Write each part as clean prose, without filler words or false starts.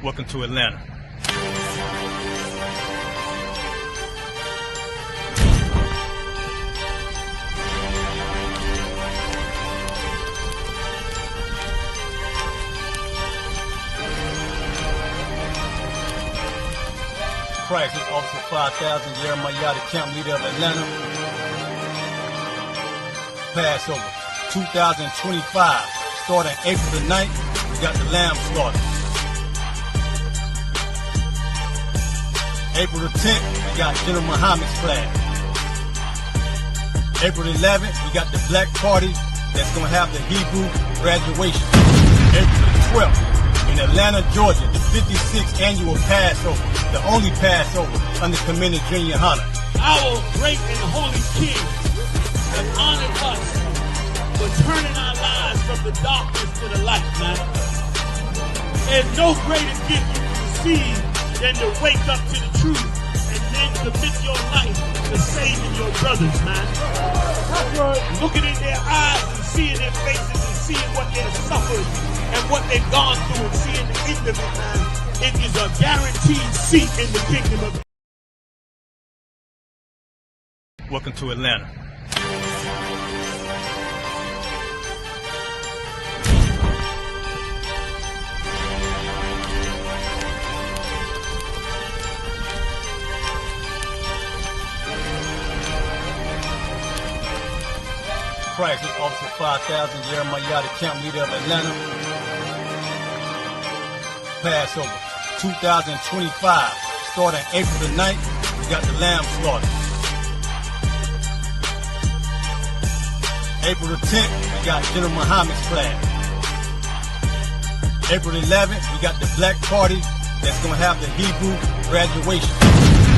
Welcome to Atlanta. Christ is Officer 5000, Jeremiah, the camp leader of Atlanta. Passover 2025, starting April the 9th, we got the lamb slaughter. April the 10th, we got General Muhammad's flag. April the 11th, we got the black party that's going to have the Hebrew graduation. April the 12th, in Atlanta, Georgia, the 56th annual Passover, the only Passover under Commander Junior Hunter. Our great and holy King has honored us for turning our lives from the darkness to the light, man. There's no greater gift you can receive than to wake up to the truth and then commit your life to saving your brothers, man. Looking in their eyes and seeing their faces and seeing what they've suffered and what they've gone through and seeing the end of it, man. It is a guaranteed seat in the kingdom of. Welcome to Atlanta. Christ is Officer 5000, Jeremiah, the camp leader of Atlanta. Passover 2025, starting April the 9th, we got the lamb slaughter. April the 10th, we got General Muhammad's flag. April the 11th, we got the black party that's going to have the Hebrew graduation.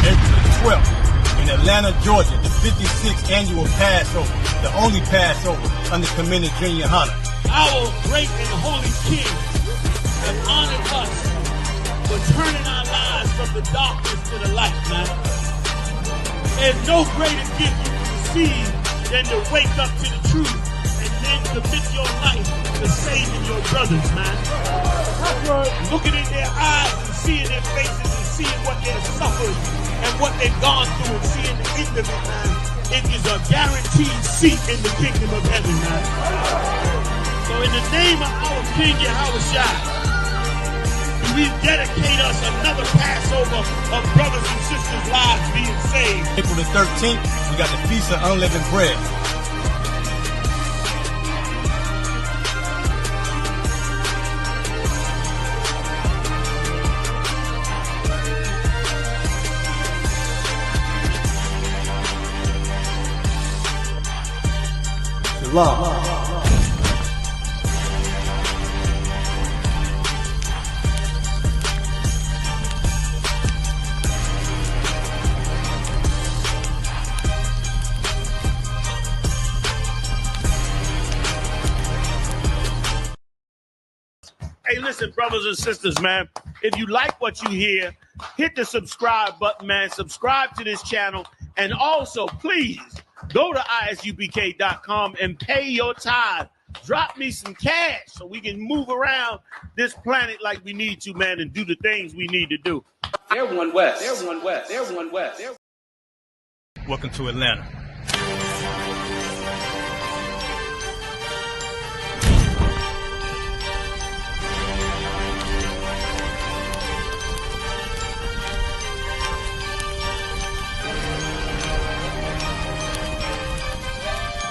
April the 12th, in Atlanta, Georgia, the 56th annual Passover, the only Passover under Commander Junior Hunter. Our great and holy King has honored us for turning our lives from the darkness to the light, man. There's no greater gift you can receive than to wake up to the truth and then commit your life to saving your brothers, man. Looking in their eyes and seeing their faces and seeing what they've suffered and what they've gone through and seeing the end of it, man. It is a guaranteed seat in the kingdom of heaven, man. So in the name of our King Yahushua, we dedicate us another Passover of brothers and sisters' lives being saved. April the 13th, we got the Feast of Unleavened Bread. Shalom. Hey, listen, brothers and sisters, man, if you like what you hear, hit the subscribe button, man. Subscribe to this channel. And also, please, go to ISUPK.com and pay your tithe. Drop me some cash so we can move around this planet like we need to, man, and do the things we need to do. They're one west. They're one west. They're one west. Welcome to Atlanta.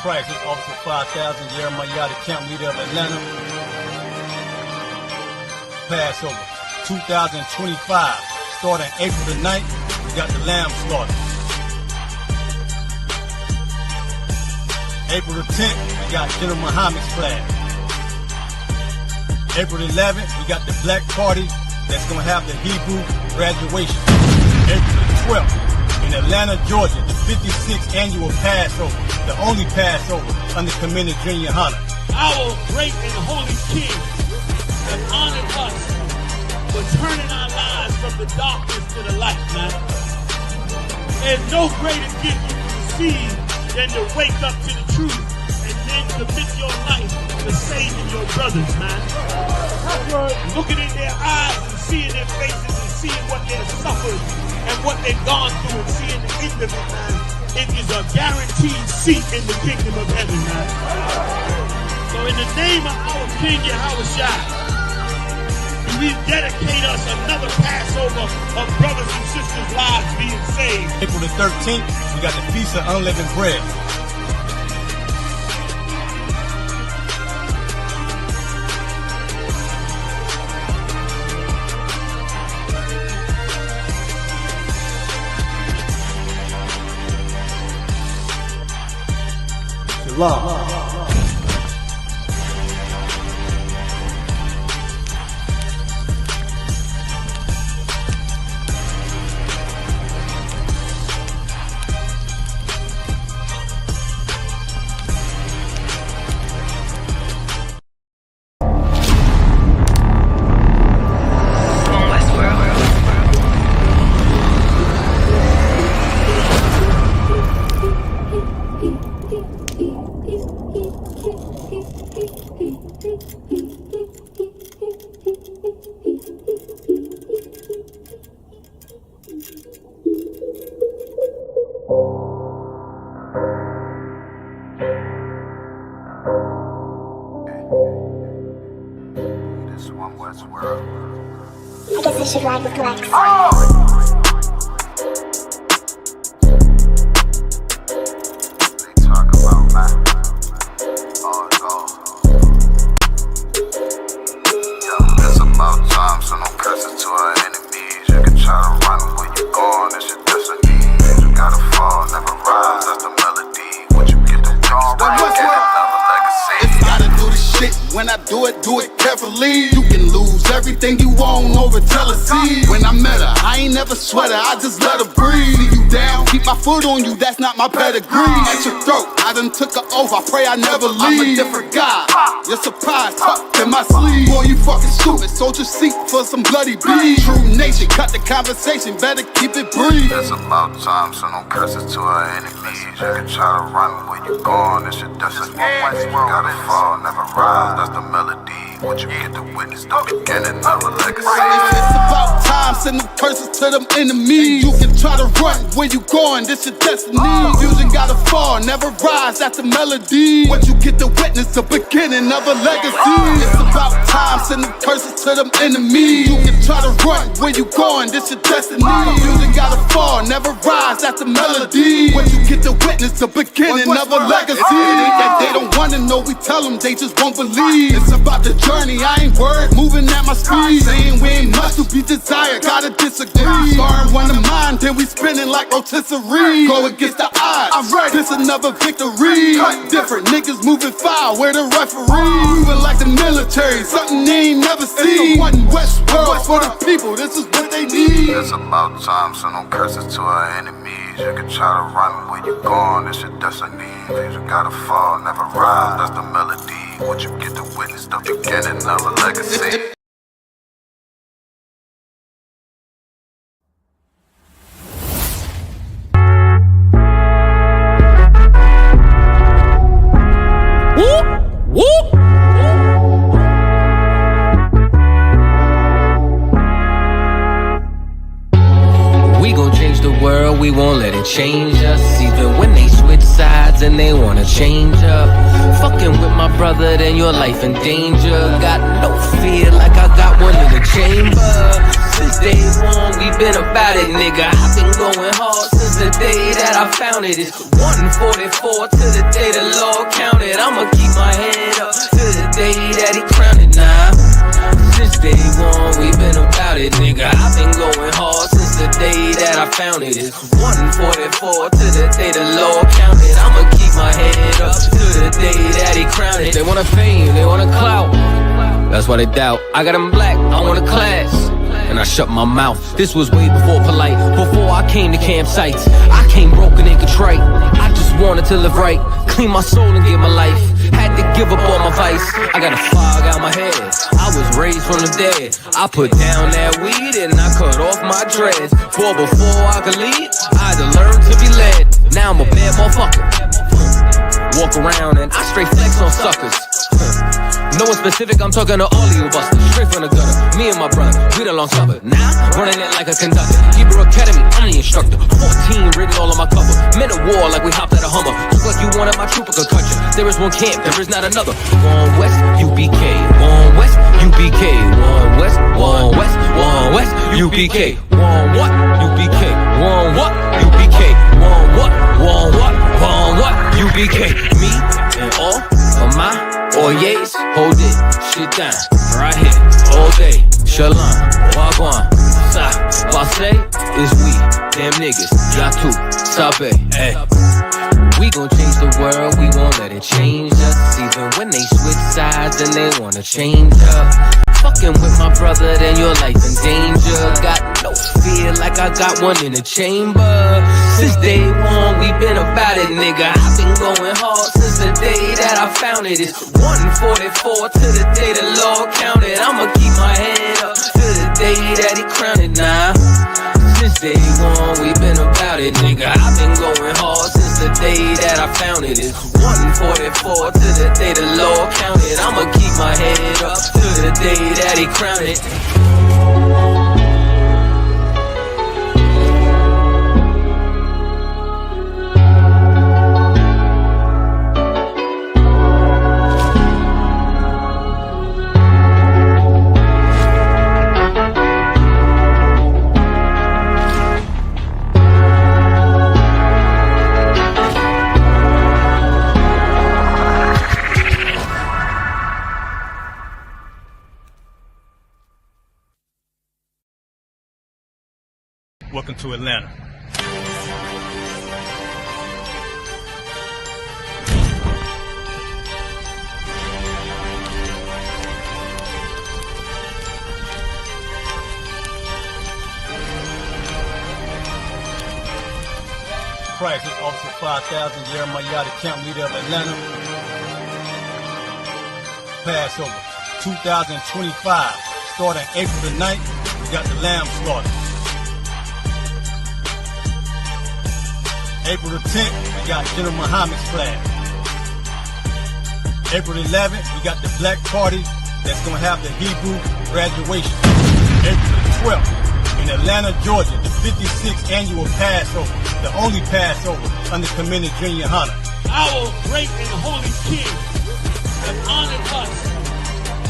Christ is Officer 5000, Jeremiah, the camp leader of Atlanta. Passover 2025, starting April the 9th, we got the lamb slaughter. April the 10th, we got General Muhammad's flag. April the 11th, we got the black party that's going to have the Hebrew graduation. April the 12th, in Atlanta, Georgia, the 56th annual Passover, the only Passover under Commander Junior Hunter. Our great and holy King has honored us for turning our lives from the darkness to the light, man. There's no greater gift you can receive than to wake up to the truth and then commit your life to saving your brothers, man. Looking in their eyes and seeing their faces and seeing what they've suffered and what they've gone through and seeing the end of it, man, it is a guaranteed seat in the kingdom of heaven, man. So in the name of our King Yahushua, we dedicate us another Passover of brothers and sisters' lives being saved. April the 13th, we got the Feast of Unleavened Bread. Shalom. I guess I should ride with Lex. They talk about my it's about time, so no curses to our enemies. You can try to run where you going, it's your destiny. You gotta fall, never rise, that's the melody. What you get to win, get another legacy. If you gotta do the shit, when I do it carefully. You can lose everything you own over jealousy. When I met her, I ain't never sweat her, I just let her breathe. See you down, keep my foot on you, that's not my pedigree. At your throat, I done took her oath, I pray I never leave. I'm a different guy, you're surprised, tucked in my sleeve. Boy, you fucking stupid, soldier seat for some bloody beef. True nation, cut the conversation, better keep it brief. It's about time, so no curses to our enemies. You can try to run where you going, it's your destiny. You gotta fall, never rise, that's the melody. What you get to witness, the beginning of a legacy. It's about time, send them curses to them enemies. You can try to run where you going, this your destiny. Confusion gotta fall, never rise, that's the melody. What you get to witness, the beginning of a legacy. It's about time, send them curses to them enemies. You can try to run where you going, this your destiny. Confusion gotta fall, never rise, that's the melody. What you get to witness, the beginning of a legacy. They don't wanna know, we tell them, they just won't believe. It's about the journey, I ain't worried, moving at my speed. Saying we ain't much to be desired, gotta disagree. Sparring one of mine, then we spinning like rotisserie. Go against the odds, I'm ready, this another victory. Cut different, niggas moving foul, where the referee. Moving like the military, something they ain't never seen. One West world for the people, this is what they need. It's about time, so no curses to our enemies. You can try to run where you going, it's your destiny. You gotta fall, never rise, that's the melody. What you get to witness, the beginning of a legacy. We gon' change the world, we won't let it change us. Even when they switch sides and they wanna change up. Fucking with my brother, then your life in danger. Got no fear like I got one in the chamber. Since day one, we been about it, nigga. I've been going hard since the day that I found it. It's 144 to the day the Lord counted. I'ma keep my head up to the day that he crowned it now. Since day one, we been about it, nigga. I've been going hard since the day that I found it. It's 144 to the day the Lord counted. I'ma keep my head up to the day that he crowned it. They want a fame, they want a clout. That's why they doubt. I got them black, I want a class. And I shut my mouth. This was way before polite. Before I came to campsites, I came broken and contrite. I just wanted to live right, clean my soul and give my life. Had to give up all my vice. I got a fog out my head. I was raised from the dead. I put down that weed and I cut off my dreads. For before I could lead, I had to learn to be led. Now I'm a bad motherfucker. Walk around and I straight flex on suckers. No one specific, I'm talking to all of you busters. Straight from the gutter, me and my brother, we the long supper. Now, running it like a conductor. Hebrew Academy, I'm the instructor. 14 written all on my cover. Men of war like we hopped out of Hummer. Just like you wanted my trooper could cut you. There is one camp, there is not another. One West, UPK. One West, UPK. One West, one West, one West, UPK. One what? UPK. One what? UPK. One what? One what? One what? UPK. Me and all of my Oyes, hold it, shit down, right here, all day. Shalom, wagwan, sa, passe, is we, damn niggas, yatu, sabe, hey. We gon' change the world, we won't let it change us. Even when they switch sides and they wanna change up. Fucking with my brother, then your life in danger. Got no fear like I got one in the chamber. Since day one, we been about it, nigga. I've been going hard since the day that I found it. It's 144 to the day the Lord counted. I'ma keep my head up to the day that he crowned it now. Since day one, we been about it, nigga. I've been going hard since the day that I found it. It's 144 to the day the Lord counted. I'ma keep my head up to the day that he crowned it. Welcome to Atlanta. Price is Officer 5000, Jeremiah, the camp leader of Atlanta. Passover 2025, starting April the 9th, we got the lamb slaughter. April the 10th, we got General Muhammad's flag. April the 11th, we got the black party that's going to have the Hebrew graduation. April the 12th, in Atlanta, Georgia, the 56th annual Passover, the only Passover under Commander Junior Hunter. Our great and holy King has honored us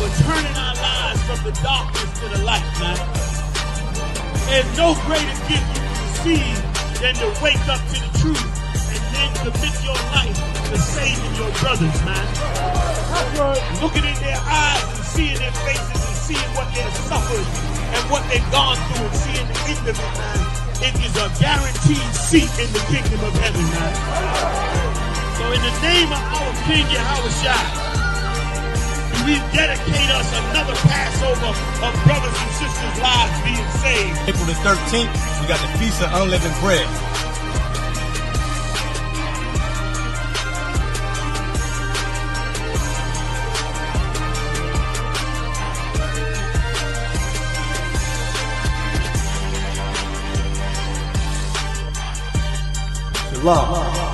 for turning our lives from the darkness to the light, man. There's no greater gift you can receive than to wake up to the truth and then commit your life to saving your brothers, man. Looking in their eyes and seeing their faces and seeing what they've suffered and what they've gone through and seeing the end of it, man. It is a guaranteed seat in the kingdom of heaven, man. So in the name of our King Yahushua, we dedicate us another Passover of brothers and sisters' lives being saved. April the 13th, we got the Feast of Unleavened Bread. Shalom.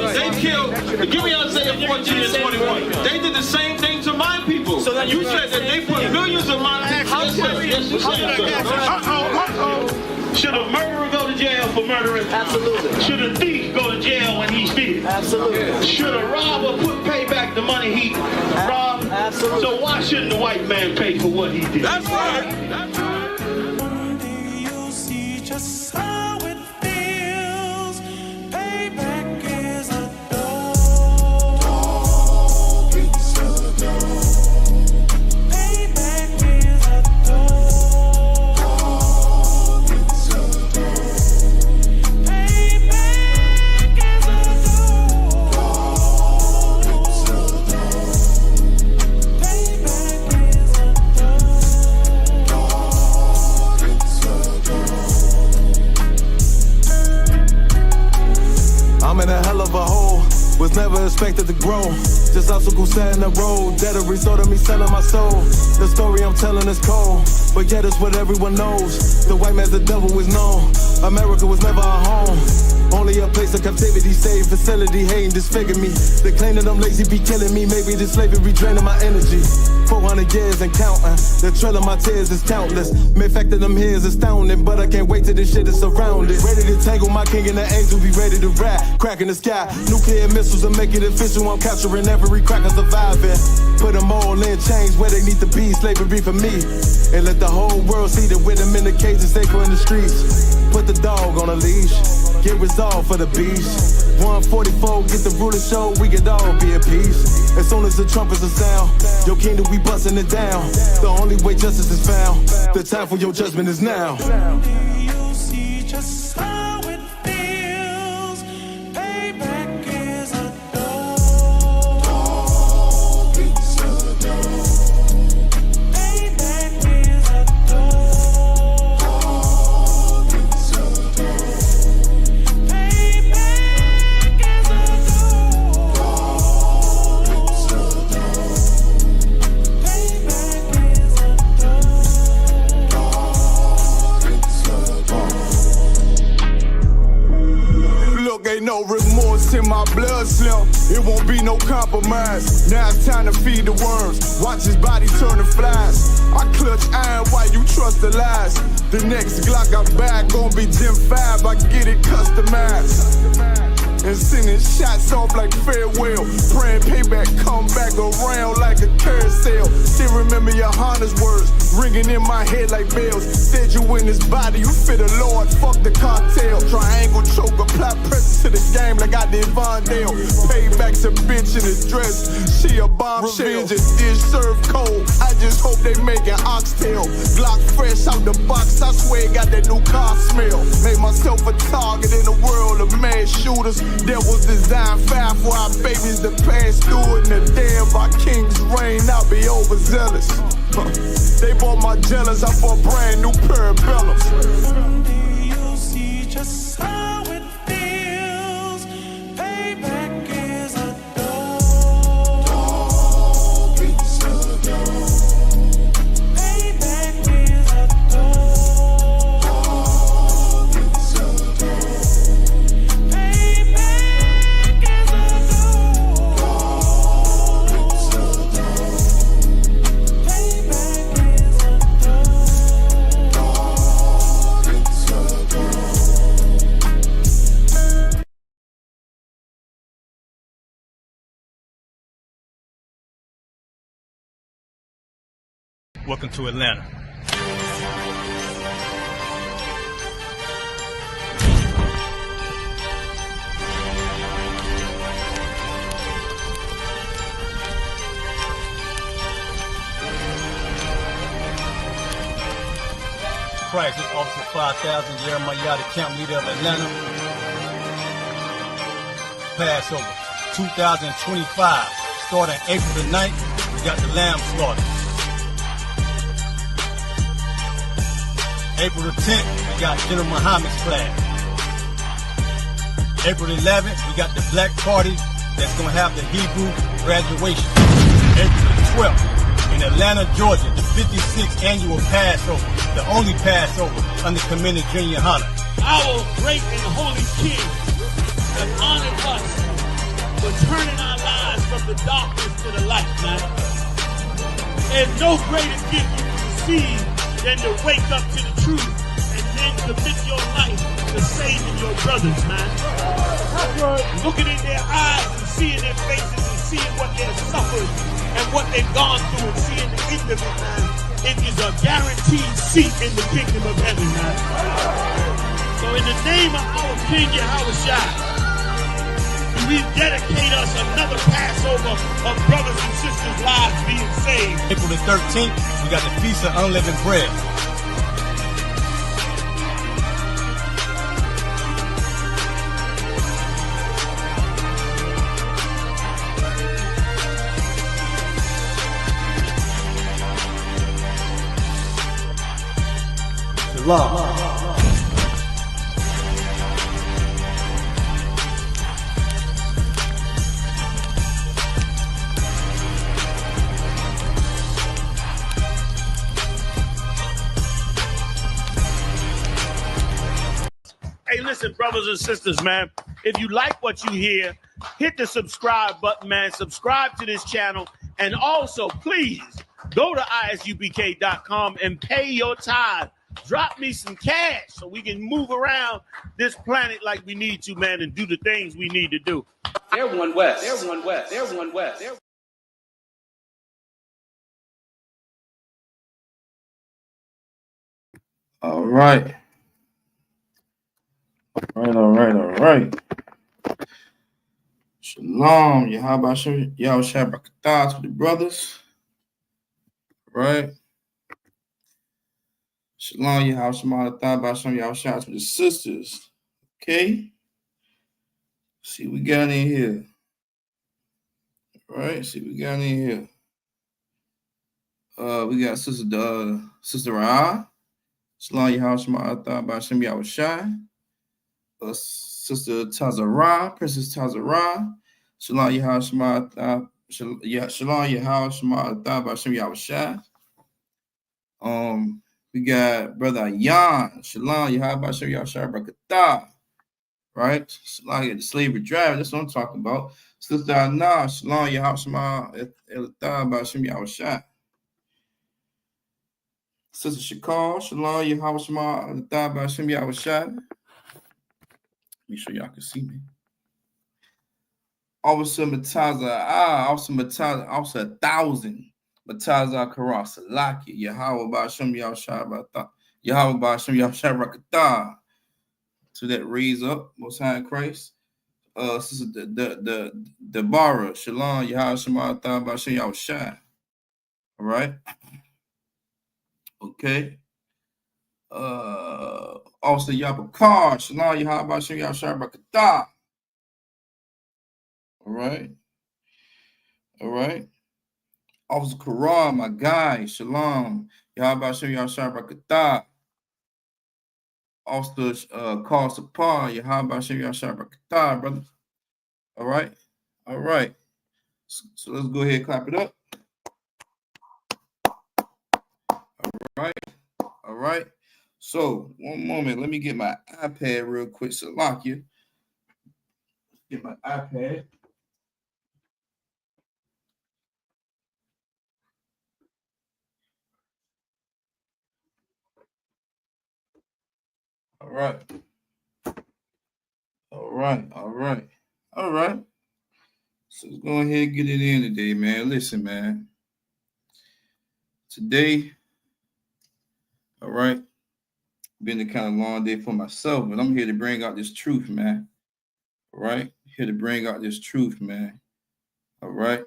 They killed, give me Isaiah 14 and 21. They did the same thing to my people. So that you said that they put millions of my people. Should a murderer go to jail for murdering? Absolutely. Should a thief go to jail when he steals? Absolutely. Should a robber pay back the money he robbed? Absolutely. So why shouldn't the white man pay for what he did? That's right. That's right. You'll see just how it feels. Payback is a dog. It's a dog. Payback is a dog. It's a dog. Payback. in a hell of a hole. Was never expected to grow. Just obstacles set in the road. That a result of me selling my soul. The story I'm telling is cold, but yet it's what everyone knows. The white man's the devil is known. America was never our home. Only a place of captivity, safe facility, hating disfigure me. They claim that I'm lazy, be killing me. Maybe this slavery draining my energy. 400 years and counting. The trail of my tears is countless. Main fact that I'm here is astounding, but I can't wait till this shit is surrounded. Ready to tangle my king and the angel, be ready to rap. Crack in the sky, nuclear missiles and make it official. I'm capturing every cracker surviving. Put them all in chains where they need to be. Slavery for me. And let the whole world see that with them in the cages, safer in the streets. Put the dog on a leash. Get resolved for the beast. 144, get the ruler show, we could all be at peace. As soon as the trumpets are sound, your kingdom we busting it down. The only way justice is found, the time for your judgment is now. You see just how it feels. Payback is a dog. It's a dog. Payback is a dog. It's a dog. Payback is a dog. It's a dog. Payback is a Look, ain't no remorse in my blood slim. It won't be no compromise. Now it's time to feed the worms. Watch his body turn to flies. I clutch iron while you trust the lies. The next Glock I buy gon' be Gen 5. I get it customized. And sending shots off like farewell. Praying payback come back around like a carousel. Still remember your Honda's words ringing in my head like bells. Said you in this body, you fit the Lord, fuck the cartel. Triangle choke, apply pressure to the game like I did Von Dale. Payback's a bitch in a dress, she a bombshell. Revenge is dish served cold, I just hope they making oxtail. Glock fresh out the box, I swear it got that new car smell. Made myself a target in the world of mass shooters. That was designed fire for our babies to pass through it. In the day of our king's reign, I'll be overzealous. They bought my jealous, I bought brand new parabellums. You'll see just how it feels. Payback is a dog. It's a dog. Payback is a dog. It's a dog. Payback is a dog. It's a dog. Payback is a dog. It's a dog. Welcome to Atlanta. Christ, this Officer 5000, Jeremiah, the camp leader of Atlanta. Passover 2025, starting April the 9th, we got the lamb slaughter. April the 10th, we got General Muhammad's flag. April the 11th, we got the black party that's going to have the Hebrew graduation. April the 12th, in Atlanta, Georgia, the 56th annual Passover, the only Passover under Commander Junior Hunter. Our great and holy King has honored us for turning our lives from the darkness to the light, man. There's no greater gift you can receive than to wake up to the truth and then commit your life to saving your brothers, man. Looking in their eyes and seeing their faces and seeing what they've suffered and what they've gone through and seeing the end of it, man. It is a guaranteed seat in the kingdom of heaven, man. So in the name of our King Yahushua, we dedicate us another Passover of brothers and sisters' lives being saved. April the 13th, we got the Feast of Unleavened Bread. Shalom. brothers and sisters, man. If you like what you hear, hit the subscribe button, man. Subscribe to this channel. And also, please go to ISUPK.com and pay your tithe. Drop me some cash so we can move around this planet like we need to, man, and do the things we need to do. They're one West. They're one West. They're one West. They're All right. All right. Shalom, Yahweh Shem, Yahweh Shabbat to the brothers. Right. Shalom, Yahweh Shem, Shem, Yahweh Shabbat to the sisters. Okay. See, we got in here. Right. See, we got in here. We got Sister Ra. Shalom, Yahweh Shem, Shem, Yahweh Shai. Sister Tazara, Princess Tazara. Shalom, Yahweh Shalom, Yahweh Shem, Yahweh Shai. We got Brother Yan. Shalom, Yahweh Shem, Yahweh Shai, Barakatah. Right? Shalom, the slavery driver. That's what I'm talking about. Sister Anna. Shalom, Yahweh Shem, Yahweh Shai. Sister Shakal. Shalom, Yahweh Shem, Yahweh Shai. Make sure y'all can see me. Officer Mataza, Officer 1,000. Mataza Karasalaki, Yahweh Ba'ashem Yahshua Yahweh Ba'ashem Yahshua Rakatah. To that raise up, Most High in Christ. Sister the Bara, Shalom, Yahweh Shema Ba'ashem Yahshua. All right. Okay. Officer Yapakar, Shalom, Yahweh Ba'ashem Yahshua Rakatah. All right. Officer Quran, my guy, Shalom, Yahweh Shem Yahshua Barakatah. Officer Carl Sapar, Yahweh Shem Yahshua Barakatah, brother. All right. So let's go ahead and clap it up. All right. So one moment, let me get my iPad real quick. Salakia. Get my iPad. All right. So let's go ahead and get it in today, man. Listen, man. Today, all right, been a kind of long day for myself, but I'm here to bring out this truth, man. All right? Here to bring out this truth, man. All right?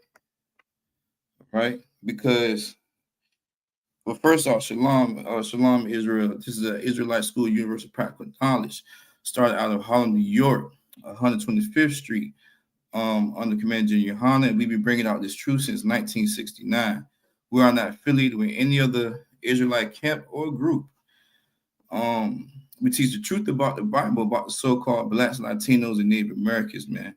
Because, well, first off, Shalom Israel. This is an Israelite School Universal Practical Knowledge. Started out of Harlem, New York, 125th Street, under Commander General Yohana, and we've been bringing out this truth since 1969. We are not affiliated with any other Israelite camp or group. We teach the truth about the Bible, about the so-called Blacks, Latinos, and Native Americans, man.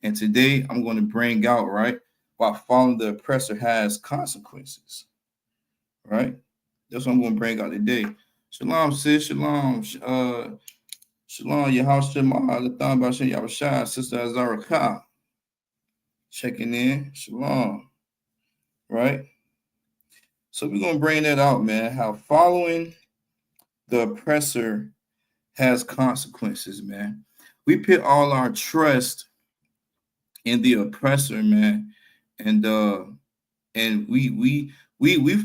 And today I'm going to bring out, right, why following the oppressor has consequences, right? That's what I'm going to bring out today. Shalom, sis. Shalom. Shalom. Yahweh Shema. Latham B'Ashem Yahushua. Sister Azara Ka. Checking in. Shalom. Right? So we're going to bring that out, man. How following the oppressor has consequences, man. We put all our trust in the oppressor, man, and we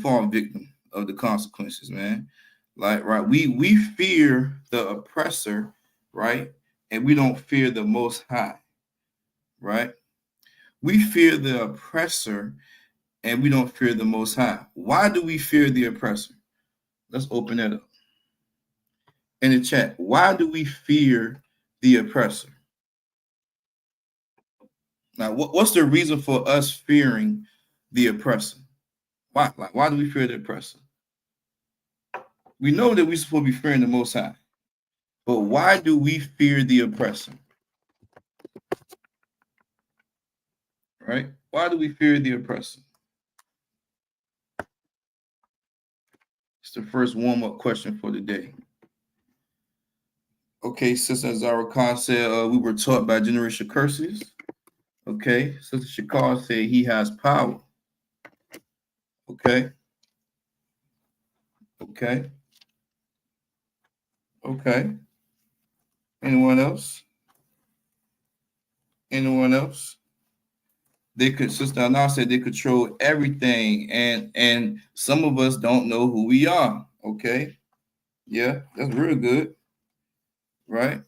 fall victim of the consequences, man. Like, right, we fear the oppressor, right, and we don't fear the Most High, right? We fear the oppressor and we don't fear the Most High. Why do we fear the oppressor? Let's open that up. In the chat, why do we fear the oppressor? Now, what's the reason for us fearing the oppressor? Why? Like, why do we fear the oppressor? We know that we're supposed to be fearing the Most High, but why do we fear the oppressor? Right? Why do we fear the oppressor? It's the first warm-up question for the day. Okay, Sister Zara Khan said we were taught by generational curses. Okay, Sister Shakar said he has power. Okay. Okay. Okay. Anyone else? Anyone else? They could, Sister Anna said they control everything, and some of us don't know who we are. Okay. Yeah, that's real good. Right.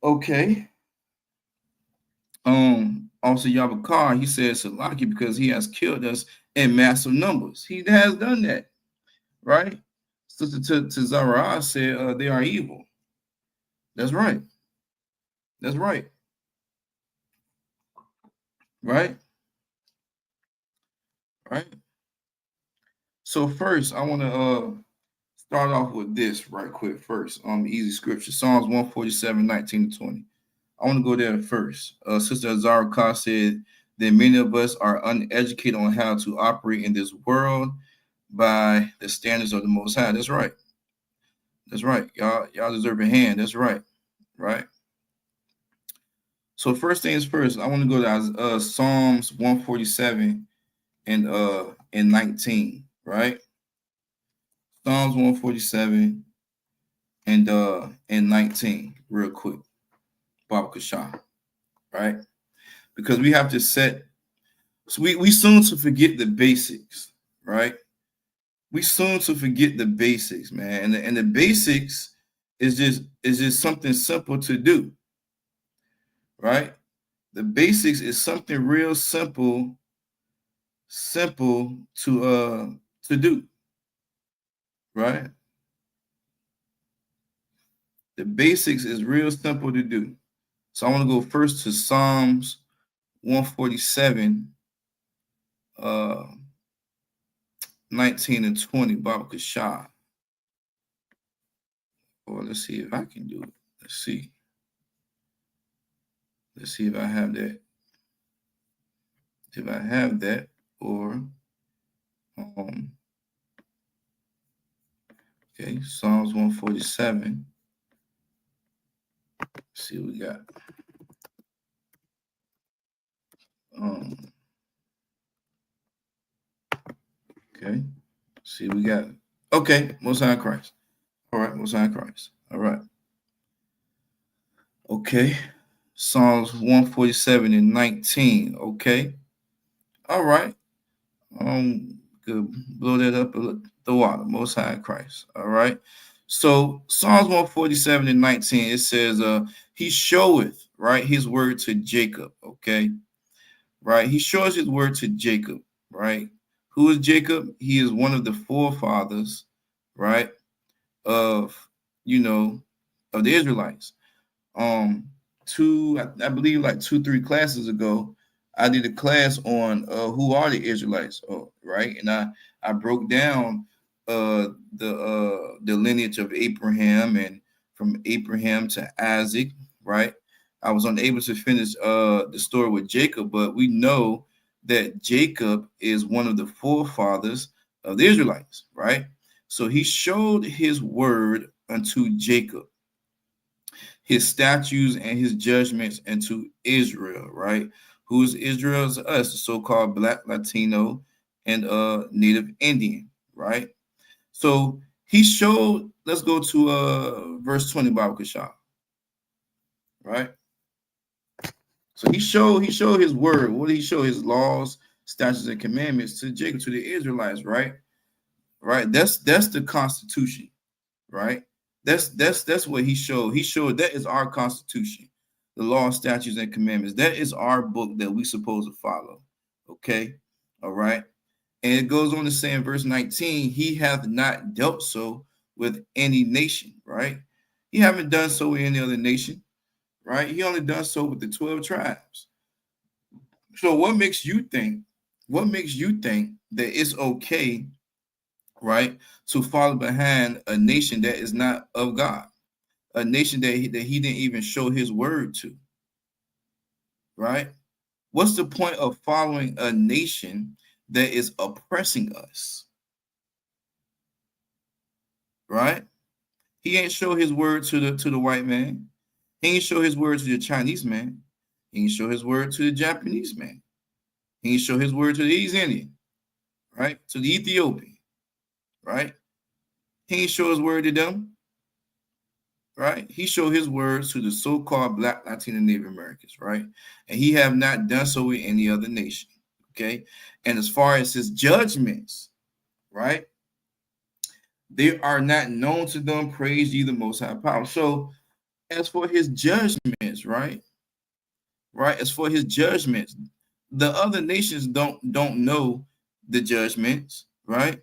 Okay. Also Yabakar, he said Salaki because he has killed us in massive numbers. He has done that, right? Sister to Zara said they are evil. That's right. That's right. Right. Right. So first, I want to start off with this right quick. First, easy scripture, Psalms 147, 19 to 20. I want to go there first. Sister Zara Khan said that many of us are uneducated on how to operate in this world by the standards of the Most High. That's right. That's right. Y'all deserve a hand. That's right. Right. So first things first, I want to go to Psalms 147 and 19. Right. Psalms 147 and 19, real quick. Baba Kashah. Right. Because we have to set. So we soon to forget the basics. Right. We soon to forget the basics, man. And the basics is just something simple to do, right? The basics is something real simple to do, right? The basics is real simple to do. So I want to go first to Psalms 147, 19 and 20, Baba Kashah. Well, let's see if I can do it. Let's see. Let's see if I have that. If I have that, or okay, Psalms 147. Let's see what we got. Okay, see we got it. Okay, Most High Christ. All right, Most High Christ. All right. Okay, Psalms 147 and 19. Okay. All right. Good. Blow that up the water. Most High Christ. All right. So Psalms 147 and 19, it says, he showeth, right, his word to Jacob. Okay. Right. He shows his word to Jacob. Right. Who is Jacob? He is one of the forefathers, right, of of the Israelites. I believe like 2-3 classes ago, I did a class on who are the Israelites, right? And I broke down the lineage of Abraham, and from Abraham to Isaac, right? I was unable to finish the story with Jacob, but we know that Jacob is one of the forefathers of the Israelites, right? So he showed his word unto Jacob, his statutes and his judgments unto Israel, right? Who is Israel? Is us, the so-called Black, Latino, and Native Indian, right? So he showed, let's go to verse 20, Baba Kashah, right? So he showed his word. What did he show? His laws, statutes, and commandments to Jacob, to the Israelites, right? Right. That's the Constitution, right? That's what he showed. He showed that is our Constitution, the law, statutes, and commandments. That is our book that we supposed to follow. Okay. All right. And it goes on to say in verse 19, he hath not dealt so with any nation, right? He haven't done so with any other nation, right? He only done so with the 12 tribes. So what makes you think that it's okay, right, to follow behind a nation that is not of God, a nation that he didn't even show his word to, right? What's the point of following a nation that is oppressing us, right? He ain't show his word to the white man. He ain't show his word to the Chinese man. He ain't show his word to the Japanese man. He ain't show his word to the East Indian, right? To the Ethiopian, right? He ain't show his word to them, right? He showed his words to the so-called Black, Latino, Native Americans, right? And he have not done so with any other nation, okay? And as far as his judgments, right? They are not known to them, praise ye the Most High Power. So as for his judgments, right? As for his judgments, the other nations don't know the judgments, right?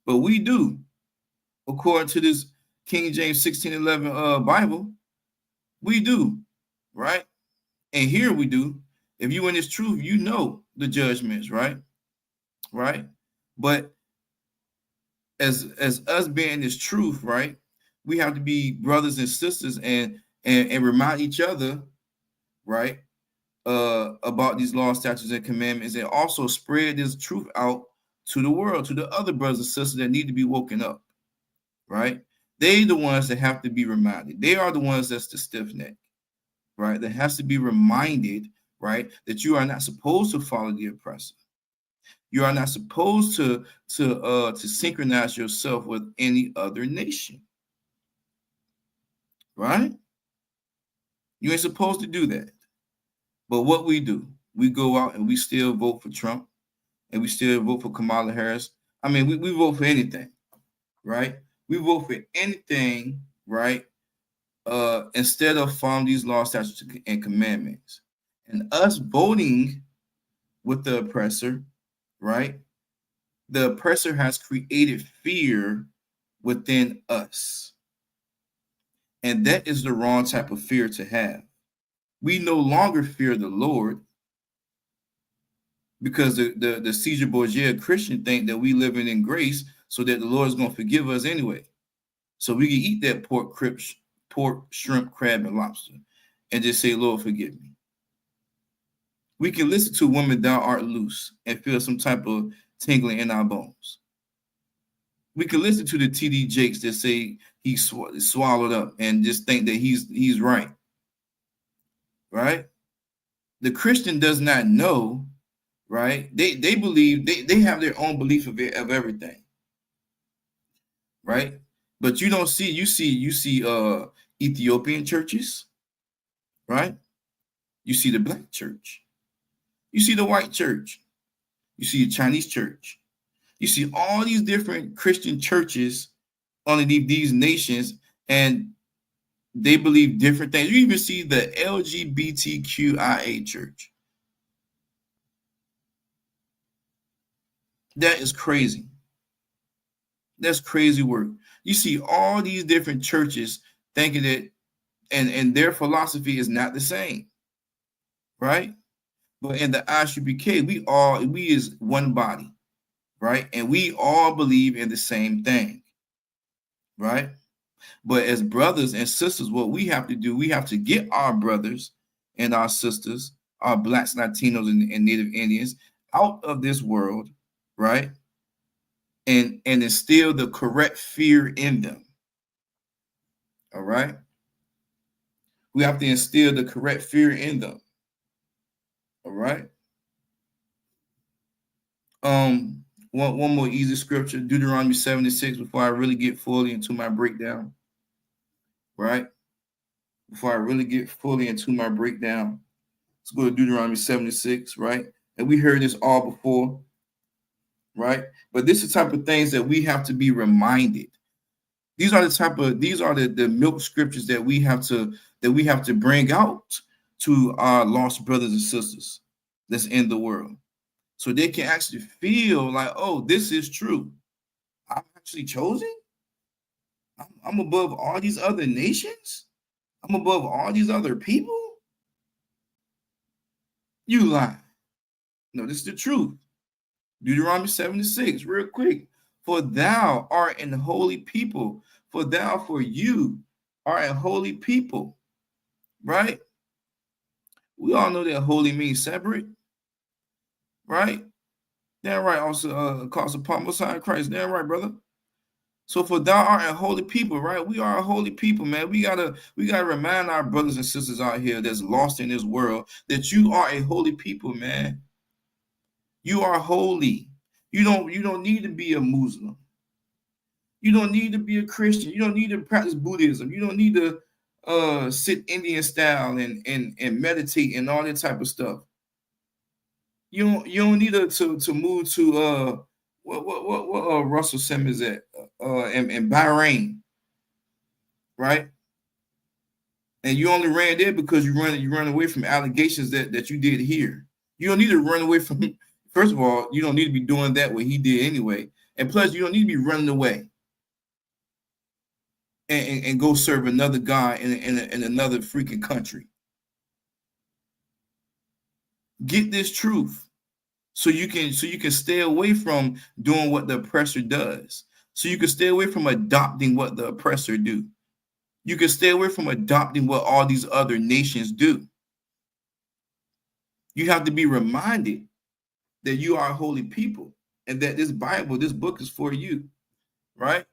But we do, according to this King James 1611 Bible, we do, right? And here we do. If you in this truth, you know the judgments, right? Right? But as us being this truth, right? We have to be brothers and sisters and remind each other, right? About these laws, statutes, and commandments, and also spread this truth out to the world, to the other brothers and sisters that need to be woken up, right? They the ones that have to be reminded. They are the ones that's the stiff neck, right? That has to be reminded, right, that you are not supposed to follow the oppressor. You are not supposed to synchronize yourself with any other nation, right? You ain't supposed to do that. But what we do, we go out and we still vote for Trump, and we still vote for Kamala Harris. I mean, we vote for anything, right? We vote for anything, right? Instead of following these laws, statutes, and commandments. And us voting with the oppressor, right? The oppressor has created fear within us. And that is the wrong type of fear to have. We no longer fear the Lord, because the Caesar Borgia Christian think that we living in grace so that the Lord is going to forgive us anyway. So we can eat that pork, shrimp, crab, and lobster and just say, Lord, forgive me. We can listen to Woman Thou Art Loose and feel some type of tingling in our bones. We can listen to the T.D. Jakes that say he swallowed up and just think that he's right. Right? The Christian does not know, right? They believe, they have their own belief of everything. Right? But you don't see, you see Ethiopian churches, right? You see the black church. You see the white church. You see the Chinese church. You see all these different Christian churches underneath these nations, and they believe different things. You even see the LGBTQIA church. That is crazy. That's crazy work. You see all these different churches thinking that, and their philosophy is not the same, right? But in the ISUPK, we is one body, right? And we all believe in the same thing, right? But as brothers and sisters, what we have to do, we have to get our brothers and our sisters, our Blacks, Latinos, and Native Indians out of this world, right? And instill the correct fear in them. All right? We have to instill the correct fear in them. All right? One more easy scripture, Deuteronomy 76, before I really get fully into my breakdown. Right? Before I really get fully into my breakdown, let's go to Deuteronomy 76, right? And we heard this all before, right? But this is the type of things that we have to be reminded. These are the milk scriptures that we have to bring out to our lost brothers and sisters that's in the world, so they can actually feel like, oh, this is true. I'm actually chosen. I'm above all these other nations. I'm above all these other people. You lie. No, this is the truth. Deuteronomy 76, real quick. For thou art an holy people. For you are a holy people. Right? We all know that holy means separate. Right? Damn right. Also calls upon Messiah Christ. Damn right, brother. So for thou art a holy people, right? We are a holy people, man. We gotta remind our brothers and sisters out here that's lost in this world that you are a holy people, man. You are holy. You don't need to be a Muslim. You don't need to be a Christian. You don't need to practice Buddhism. You don't need to sit Indian style and meditate and all that type of stuff. You don't need to move to what Russell Simmons at in Bahrain, right? And you only ran there because you run away from allegations that you did here. You don't need to run away from. First of all, you don't need to be doing that what he did anyway, and plus you don't need to be running away and go serve another God in another freaking country. Get this truth. So you can stay away from doing what the oppressor does. So you can stay away from adopting what the oppressor do. You can stay away from adopting what all these other nations do. You have to be reminded that you are a holy people and that this Bible, this book is for you, right?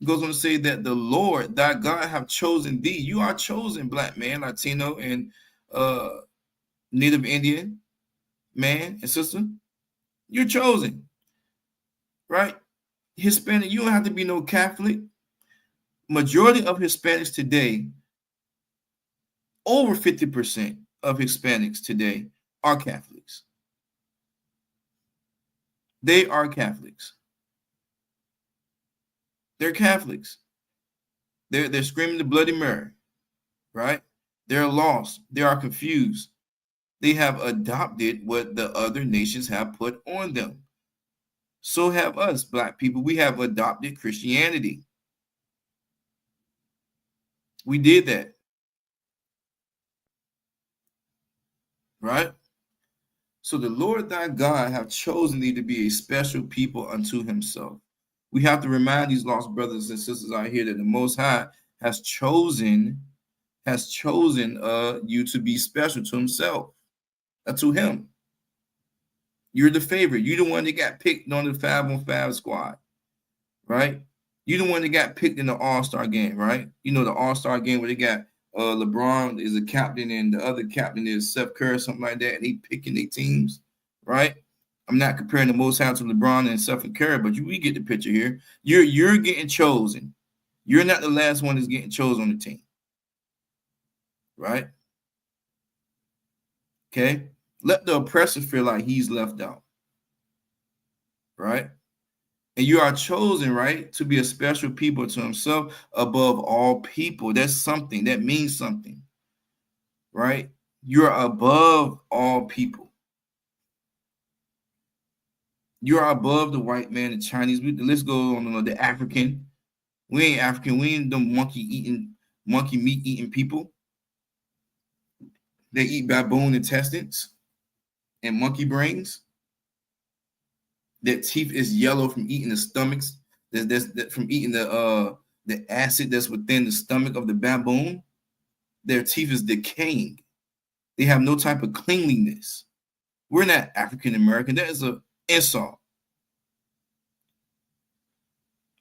It goes on to say that the Lord, thy God, have chosen thee. You are chosen, black man, Latino, and Native Indian man and sister. You're chosen, right? Hispanic, you don't have to be no Catholic. Majority of Hispanics today, over 50% of Hispanics today are Catholics. They are Catholics. They're Catholics. They're screaming the Bloody Mary, right? They're lost. They are confused. They have adopted what the other nations have put on them. So have us, black people. We have adopted Christianity. We did that. Right? So the Lord thy God have chosen thee to be a special people unto himself. We have to remind these lost brothers and sisters out here that the Most High has chosen you to be special to himself, to him. You're the favorite. You're the one that got picked on the 5-on-5 squad, right? You're the one that got picked in the All-Star game, right? You know, the All-Star game where they got LeBron is a captain and the other captain is Steph Curry, something like that, and he picking their teams, right? I'm not comparing the Most High to LeBron and Steph Curry, but we get the picture here. You're getting chosen. You're not the last one that's getting chosen on the team, right? Okay? Let the oppressor feel like he's left out, right? And you are chosen, right, to be a special people to himself above all people. That's something. That means something, right? You're above all people. You are above the white man, the Chinese. Let's go on the African. We ain't African. We ain't them monkey meat eating people. They eat baboon intestines and monkey brains. Their teeth is yellow from eating the stomachs. That's from eating the acid that's within the stomach of the baboon. Their teeth is decaying. They have no type of cleanliness. We're not African American. That is an insult.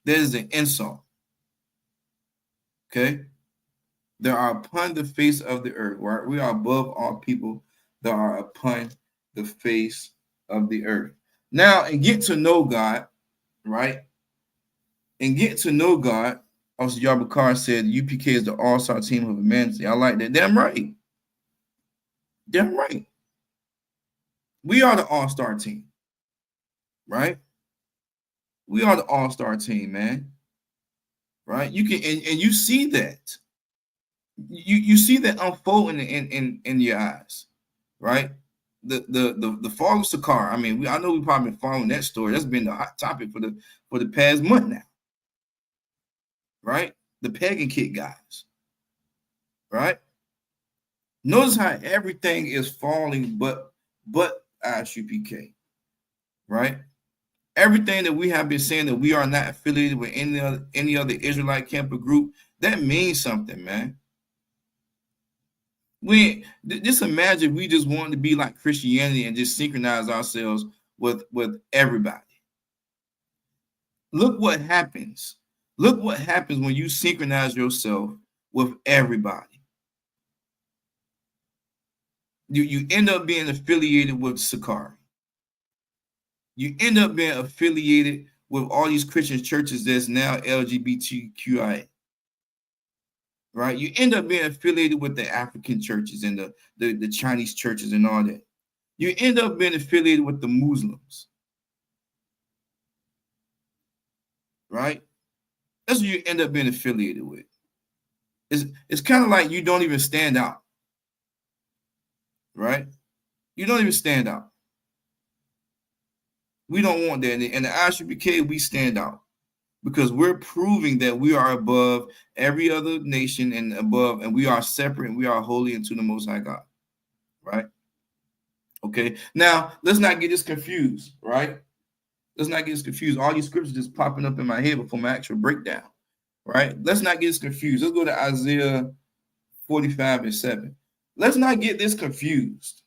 That is an insult. Okay? There are upon the face of the earth, right? We are above all people that are upon the face of the earth. Now, and get to know God, right? And get to know God. Also, Yabakar said UPK is the all-star team of humanity. I like that. Damn right. Damn right. We are the all-star team, right? We are the all-star team, man. Right? You can and you see that. You see that unfolding in your eyes, right? The fall of Sakar. I mean, I know we've probably been following that story. That's been the hot topic for the past month now, right? The pagan kid guys, right? Notice how everything is falling, but ISUPK, right? Everything that we have been saying that we are not affiliated with any other Israelite camp or group, that means something, man. Just imagine we just wanted to be like Christianity and just synchronize ourselves with everybody. Look what happens Look what happens when you synchronize yourself with everybody. You end up being affiliated with Sakari. You end up being affiliated with all these Christian churches that's now LGBTQIA. Right? You end up being affiliated with the African churches and the Chinese churches and all that. You end up being affiliated with the Muslims. Right? That's what you end up being affiliated with. It's kind of like you don't even stand out. Right? You don't even stand out. We don't want that. In the ISUPK, we stand out because we're proving that we are above every other nation and above, and we are separate and we are holy unto the Most High God. Right? Okay. Now, let's not get this confused. Right? Let's not get this confused. All these scriptures just popping up in my head before my actual breakdown. Right? Let's not get this confused. Let's go to Isaiah 45:7. Let's not get this confused.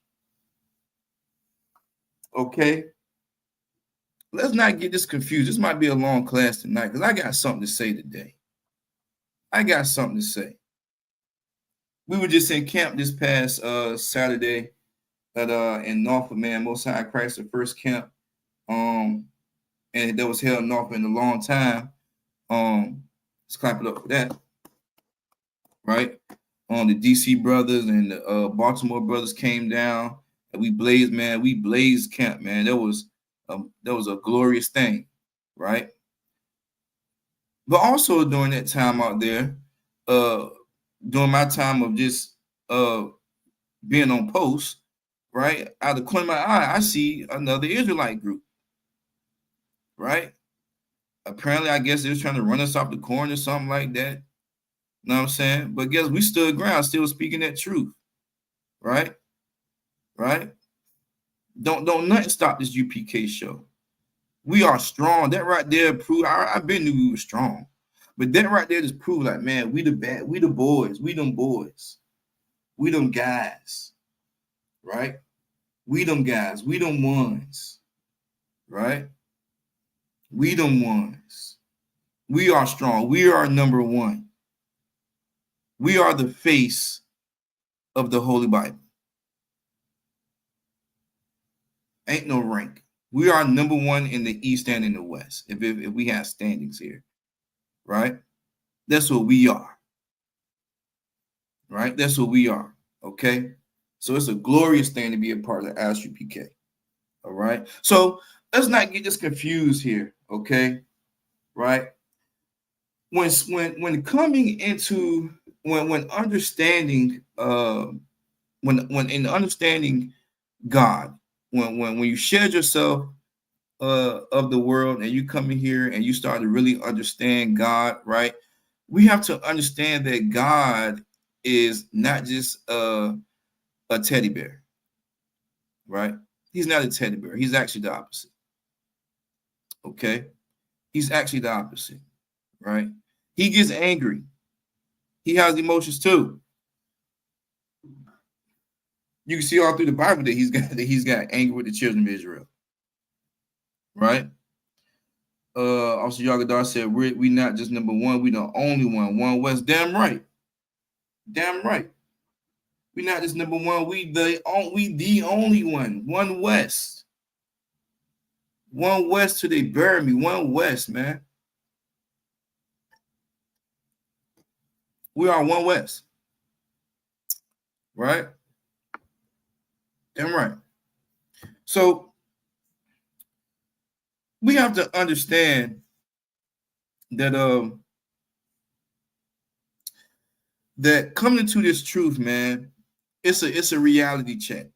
Okay? Let's not get this confused. This might be a long class tonight because I got something to say today. I got something to say. We were just in camp this past Saturday in Norfolk, man. Most High Christ, the first camp, and that was held in Norfolk in a long time. Let's clap it up for that, right? The DC brothers and the Baltimore brothers came down, and we blazed camp, man. That was a glorious thing, right? But also during that time out there, during my time of just being on post, right, out of the corner of my eye, I see another Israelite group, right? Apparently, I guess they was trying to run us off the corner or something like that. You know what I'm saying? But guess we stood ground, still speaking that truth, right? Right? Don't nothing stop this UPK show. We are strong. That right there proved. I've been knew we were strong, but that right there just proved like, man, we the boys, we them boys, we them guys, right? We them guys, we them ones, right? We them ones. We are strong. We are number one. We are the face of the Holy Bible. Ain't no rank. We are number one in the East and in the West. If we have standings here, right? That's what we are. Right? That's what we are. Okay. So it's a glorious thing to be a part of the ISUPK. All right. So let's not get this confused here. Okay. Right. When coming into when understanding when in understanding God, when you shed yourself of the world and you come in here and you start to really understand God, right? We have to understand that God is not just a teddy bear, right? He's not a teddy bear. He's actually the opposite. Okay? He's actually the opposite, right? He gets angry. He has emotions too. You can see all through the Bible that he's got anger with the children of Israel, right? Also, Yagadar said we not just number one, we the only one. One West, damn right, damn right. We not just number one, we the only one. One West, till they bury me. One West, man. We are one West, right? Damn right. So we have to understand that that coming to this truth, man, it's a reality check,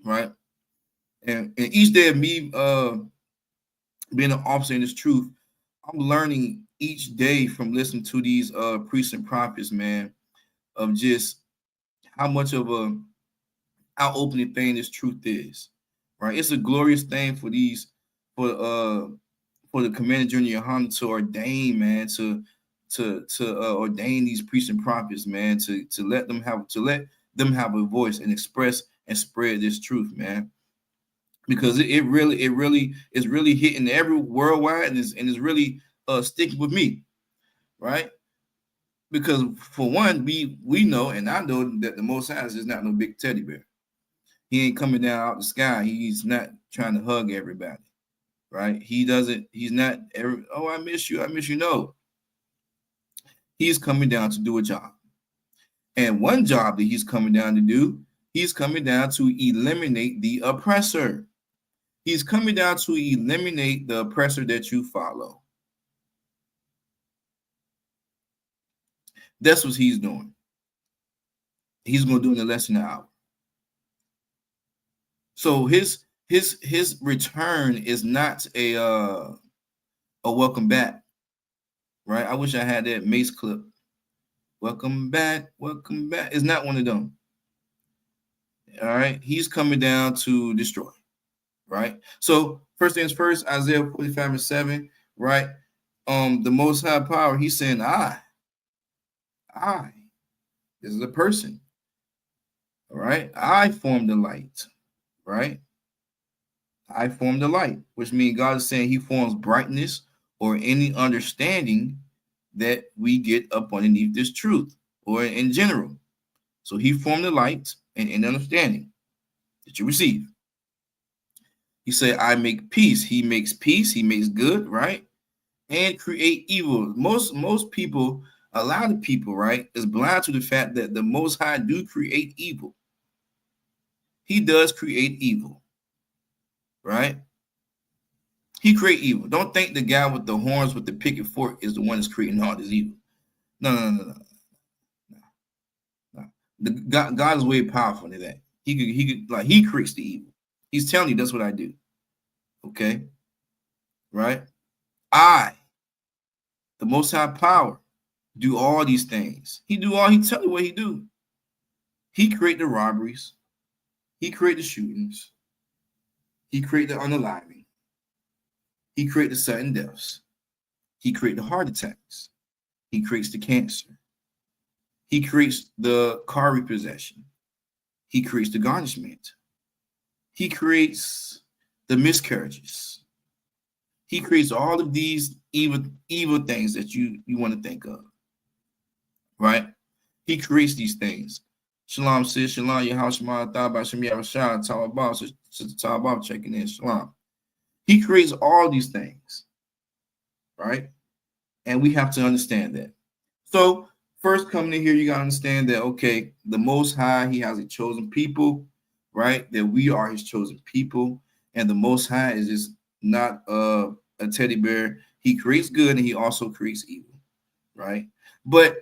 right? And each day of me being an officer in this truth, I'm learning each day from listening to these priests and prophets, man, of just how much of a eye-opening thing this truth is, right? It's a glorious thing for the Commander Junior Honda to ordain, man, to ordain these priests and prophets, man, to let them have a voice and express and spread this truth, man. Because it really is hitting every worldwide and is really sticking with me, right? Because for one, we know, and I know that the Most High is not no big teddy bear. He ain't coming down out the sky. He's not trying to hug everybody, right? He doesn't. He's not. Oh, I miss you. I miss you. No, he's coming down to do a job, and one job that he's coming down to do, he's coming down to eliminate the oppressor. He's coming down to eliminate the oppressor that you follow. That's what he's doing. He's going to do in the less than an hour. So his return is not a welcome back, right? I wish I had that Mace clip. Welcome back, welcome back. It's not one of them. All right, he's coming down to destroy, right? So first things first, Isaiah 45:7, right? The Most High Power, he's saying, I. This is a person. All right, I formed the light, right? I form the light, which means God is saying he forms brightness or any understanding that we get up underneath this truth or in general. So he formed the light and understanding that you receive. He said, I make peace. He makes peace. He makes good, right? And create evil. Most people, a lot of people, right, is blind to the fact that the Most High do create evil. He does create evil. Right? He create evil. Don't think the guy with the horns with the picket fork is the one that's creating all this evil. No. God is way powerful than that. He creates the evil. He's telling you that's what I do. Okay? Right? I, the Most High Power, do all these things. He tell you what he do. He create the robberies. He create the shootings. He create the unaliving. He create the sudden deaths. He create the heart attacks. He creates the cancer. He creates the car repossession. He creates the garnishment. He creates the miscarriages. He creates all of these evil things that you want to think of. Right? He creates these things. Shalom, sis. Shalom, your house, Shema, Thaba, Shem, Yahushua, Tawabah, Sister Tawabah checking in. Shalom. He creates all these things, right? And we have to understand that. So, first coming in here, you got to understand that, okay, the Most High, he has a chosen people, right? That we are his chosen people. And the Most High is just not a teddy bear. He creates good and he also creates evil, right? But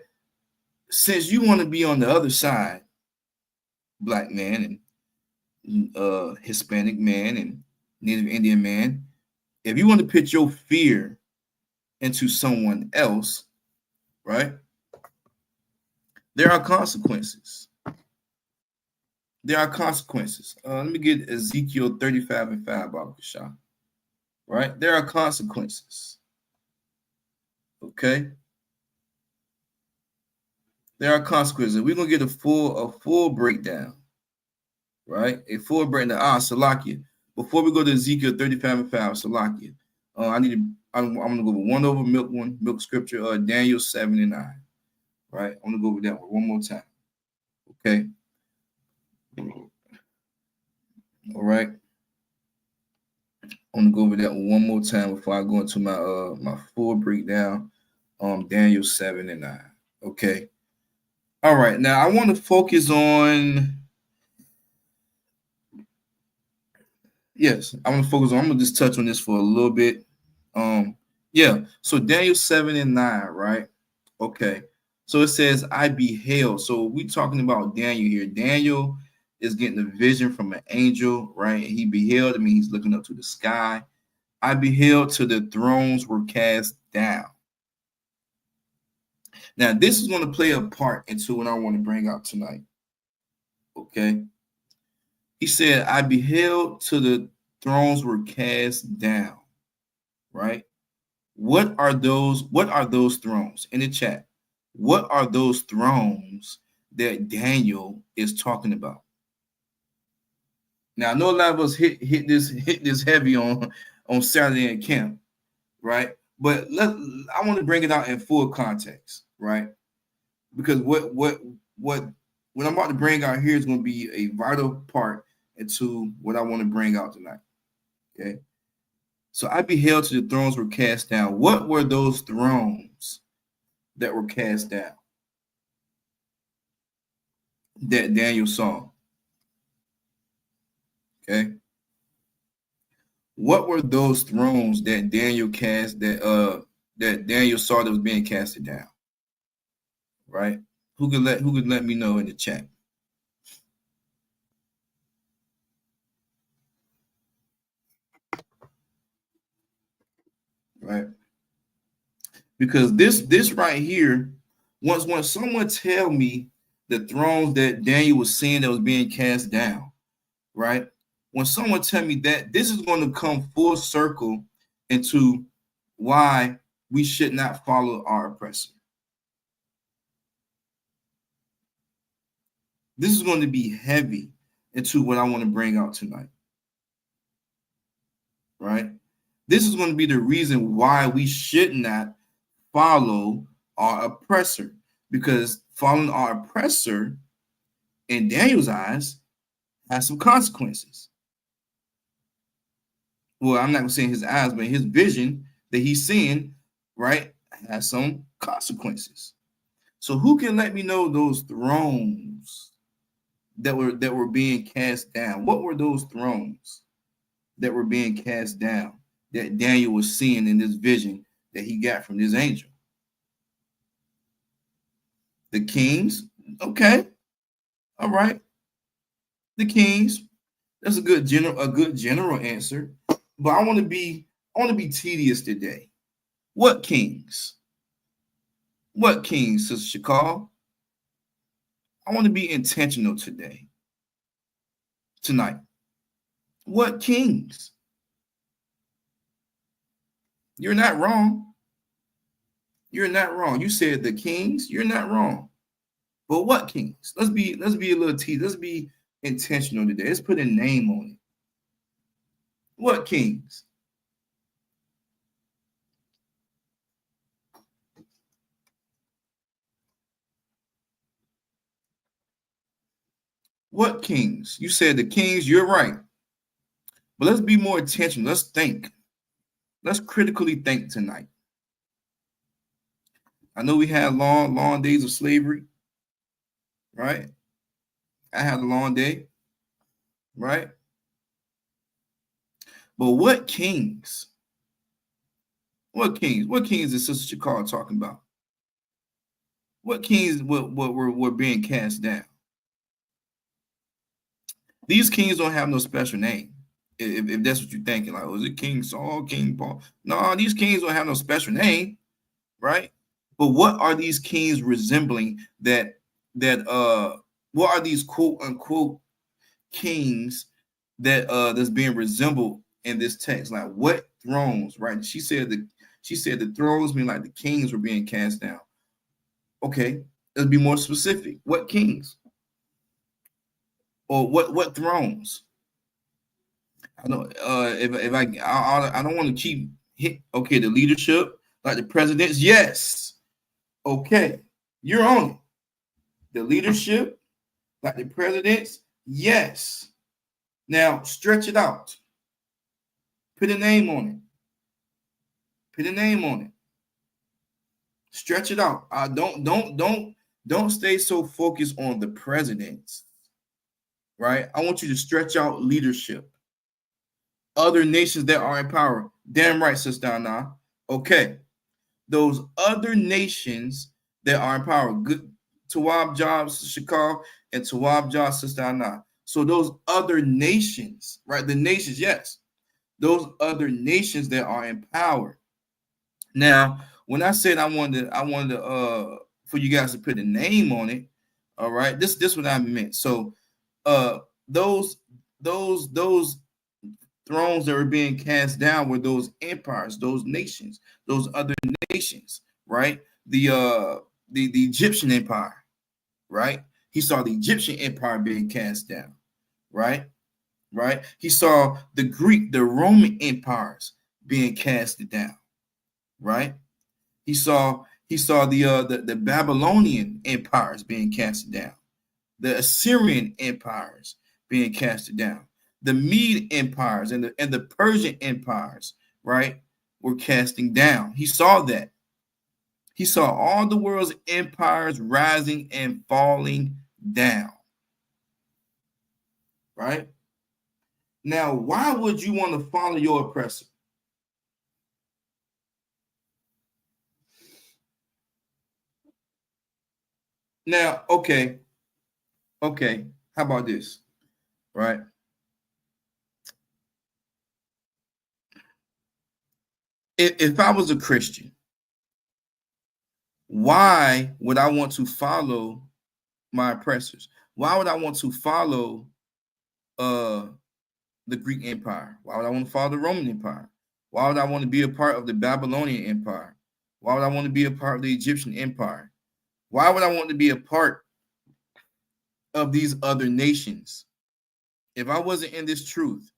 since you want to be on the other side, Black man and Hispanic man and Native Indian man, if you want to put your fear into someone else, right? There are consequences. There are consequences. Let me get Ezekiel 35:5, Baba Kasha. Right? There are consequences. Okay? There are consequences. We're gonna get a full breakdown, right? A full breakdown. Salakia. Before we go to Ezekiel 35:5, Salakia, I'm gonna go with milk scripture, Daniel 7:9. Right? I'm gonna go over that one more time. Okay. All right. I'm gonna go over that one more time before I go into my full breakdown. Daniel 7:9. Okay. All right, now I want to focus on, I'm gonna just touch on this for a little bit. So Daniel 7:9, right? Okay, so it says, I beheld. So we talking about Daniel here. Daniel is getting a vision from an angel, right? He beheld, I mean, he's looking up to the sky. I beheld till the thrones were cast down. Now, this is going to play a part into what I want to bring out tonight. Okay. He said, I beheld till the thrones were cast down. Right? What are those thrones? In the chat, what are those thrones that Daniel is talking about? Now, I know a lot of us hit this heavy on Saturday in camp, right? But I want to bring it out in full context, right? Because what I'm about to bring out here is going to be a vital part into what I want to bring out tonight. Okay. So I beheld till the thrones were cast down. What were those thrones that were cast down that Daniel saw? Okay. What were those thrones that Daniel that Daniel saw that was being casted down? Right? Who could let me know in the chat? Right? Because this right here, once someone tell me the thrones that Daniel was seeing that was being cast down, right? When someone tell me that, this is going to come full circle into why we should not follow our oppressor. This is going to be heavy into what I want to bring out tonight. Right? This is going to be the reason why we should not follow our oppressor, because following our oppressor in Daniel's eyes has some consequences. Well, I'm not going to say in his eyes, but his vision that he's seeing, right, has some consequences. So who can let me know those thrones that were being cast down? What were those thrones that were being cast down that Daniel was seeing in this vision that he got from this angel? The kings. Okay. All right. The kings. That's a good general answer. But I want to be tedious today. What kings? What kings, Sister Shakal? I want to be intentional tonight. What kings? You're not wrong. You're not wrong. You said the kings. You're not wrong. But what kings? Let's be a little tedious. Let's be intentional today. Let's put a name on it. What kings? What kings? You said the kings. You're right. But let's be more intentional. Let's think. Let's critically think tonight. I know we had long days of slavery, right? I had a long day, right? But what kings? What kings? What kings is Sister Shakar talking about? What kings were being cast down? These kings don't have no special name. If that's what you're thinking, like, was it King Saul, King Paul? No, these kings don't have no special name, right? But what are these kings resembling that what are these quote unquote kings that's being resembled in this text? Like what thrones, right? She said the thrones mean like the kings were being cast down. Okay, let's be more specific. What kings? Or what thrones? I don't if I don't want to keep hit. Okay, the leadership, like the presidents, yes. Okay, you're on it. The leadership, like the presidents, yes. Now stretch it out. Put a name on it. Put a name on it. Stretch it out. Don't stay so focused on the presidents. Right? I want you to stretch out leadership. Other nations that are in power. Damn right, Sister Anna. Okay. Those other nations that are in power. Good Tawab Jobs, Shakar, and Tawab Jobs, Sister Anna. So those other nations, right? The nations, yes. Those other nations that are in power. Now, when I said I wanted for you guys to put a name on it, all right. This what I meant. So those thrones that were being cast down were those empires, those nations, those other nations, right? The Egyptian empire, right? He saw the Egyptian empire being cast down, right? Right? He saw the Greek, the Roman empires being casted down, right? He saw the Babylonian empires being casted down, the Assyrian empires being casted down, the Mede empires and the Persian empires, right, were casting down. He saw that. He saw all the world's empires rising and falling down, right? Now, why would you want to follow your oppressor? Now, okay, how about this, right? If I was a Christian, why would I want to follow my oppressors? Why would I want to follow the Greek Empire? Why would I want to follow the Roman Empire? Why would I want to be a part of the Babylonian Empire? Why would I want to be a part of the Egyptian Empire? Why would I want to be a part of these other nations? If I wasn't in this truth,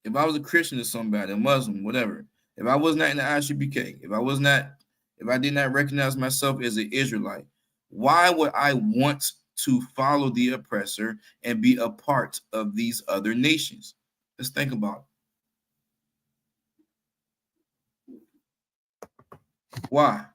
if I was a Christian or somebody, a Muslim, whatever, if I was not in the ISUPK, if I did not recognize myself as an Israelite, why would I want to follow the oppressor and be a part of these other nations? Let's think about it. Why?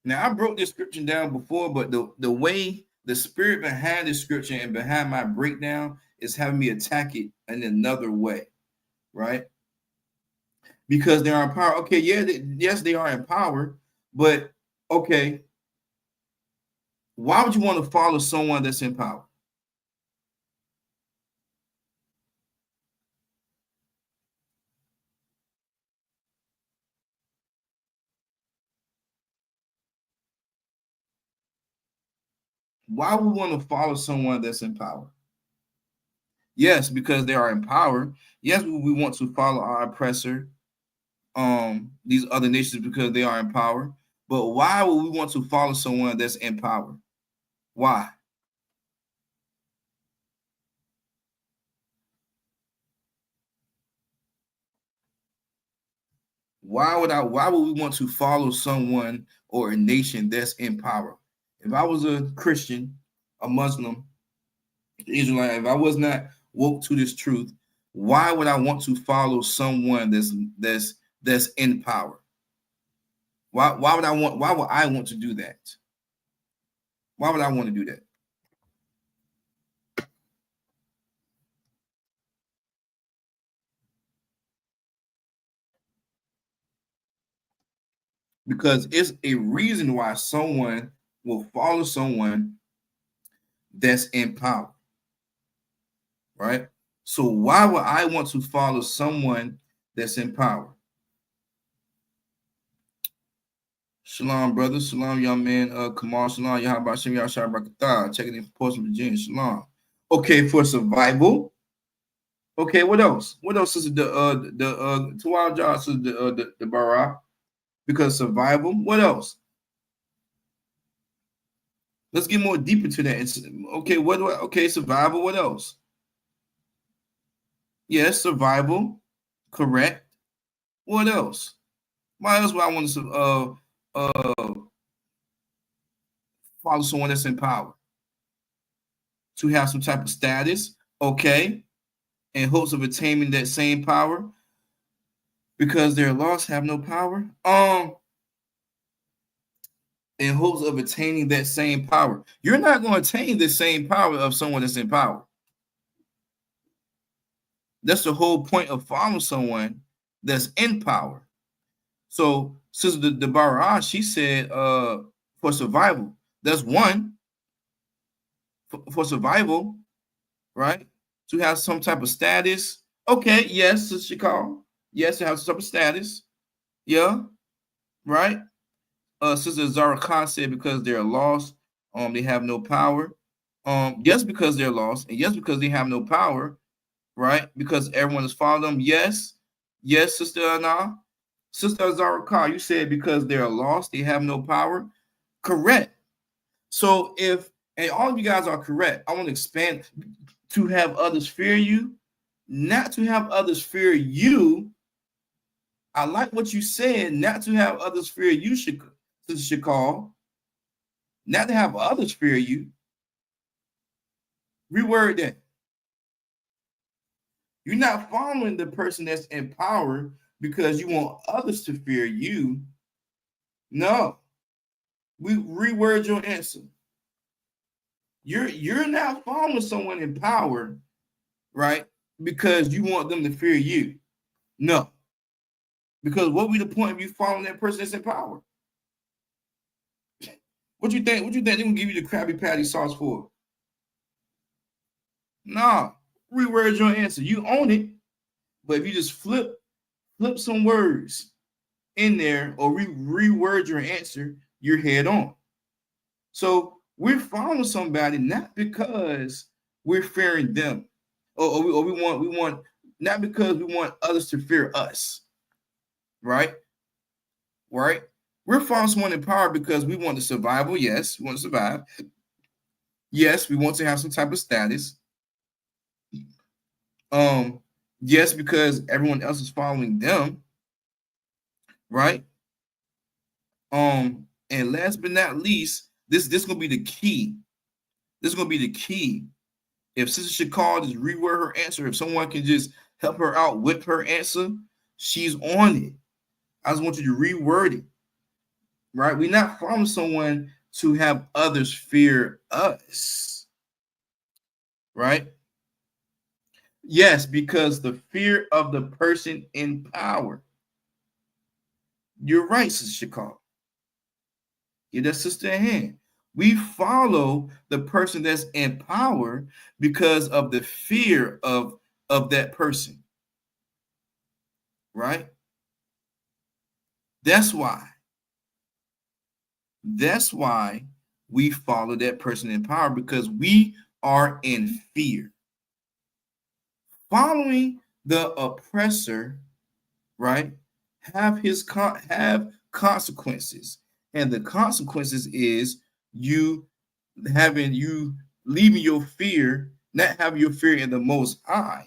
Now, I broke this scripture down before, but the way the spirit behind this scripture and behind my breakdown is having me attack it in another way, right? Because they are in power. Okay, yes, they are in power, but okay, why would you want to follow someone that's in power? Why would we want to follow someone that's in power? Yes, because they are in power. Yes, we want to follow our oppressor, these other nations, because they are in power. But why would we want to follow someone that's in power? Why? Why would we want to follow someone or a nation that's in power? If I was a Christian, a Muslim, Israelite, if I was not woke to this truth, why would I want to follow someone that's in power? Why would I want to do that? Why would I want to do that? Because it's a reason why someone will follow someone that's in power, right? So why would I want to follow someone that's in power? Shalom, brother. Shalom, young man. Kamal. Shalom. Yahaba Shem Yahshua Barakatah. Checking in for Portsmouth, Virginia. Shalom. Okay, for survival. Okay, what else? What else is the to our jobs is the bara? Because survival. What else? Let's get more deeper to that. It's, okay, okay, survival. What else? Yes, survival. Correct. What else? Why else would I want to follow someone that's in power? To have some type of status, okay, in hopes of attaining that same power, because their laws have no power. In hopes of attaining that same power, you're not going to attain the same power of someone that's in power. That's the whole point of following someone that's in power. So, Sister Deborah, she said, for survival, that's one. For survival, right? To have some type of status. Okay, yes, Sister Shikal. Yes, to have some type of status. Yeah, right. Sister Zara Khan said because they're lost, they have no power. Yes, because they're lost, and yes, because they have no power, right? Because everyone is following them. Yes, Sister Anna. Sister Zara Khan, you said because they're lost, they have no power. Correct. So and all of you guys are correct, I want to expand to have others fear you. not to have others fear you. I like what you said, not to have others fear you, should call. Not to have others fear you. Reword that. You're not following the person that's in power because you want others to fear you. No. We reword your answer. You're not following someone in power, right? Because you want them to fear you. No. Because what would be the point of you following that person that's in power? What you think? What you think they're gonna give you the Krabby Patty sauce for? Nah. Reword your answer. You own it. But if you just flip some words in there or reword your answer, you're head on. So we're following somebody not because we're fearing them, or we want not because we want others to fear us, right? Right? We're following someone in power because we want the survival. Yes, we want to survive. Yes, we want to have some type of status. Yes, because everyone else is following them, right? And last but not least, this gonna be the key. This is gonna be the key. If Sister Shakal just reword her answer, if someone can just help her out with her answer, she's on it. I just want you to reword it, right? We're not following someone to have others fear us, right? Yes, because the fear of the person in power. You're right, Sister Shakal. Give that sister a hand. We follow the person that's in power because of the fear of that person, right? That's why we follow that person in power, because we are in fear. Following the oppressor, right, have consequences, and the consequences is you leaving your fear, not having your fear in the Most High,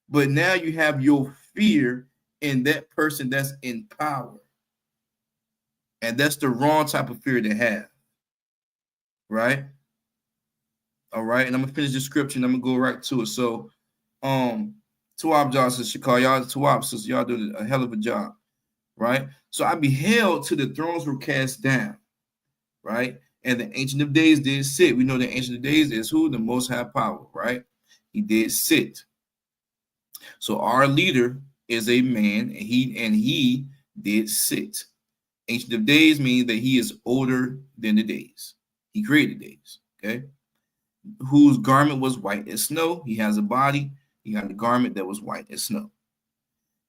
but now you have your fear in that person that's in power. And that's the wrong type of fear to have, right? All right, and I'm gonna finish the scripture and I'm gonna go right to it. So, Tawab Johnson, Shakal, y'all, Tawab sisters, y'all doing a hell of a job, right? So I beheld till the thrones were cast down, right? And the Ancient of Days did sit. We know the Ancient of Days is who? The Most High Power, right? He did sit. So our leader is a man, and he did sit. Ancient of Days means that he is older than the days. He created days, okay? Whose garment was white as snow. He has a body. He got a garment that was white as snow.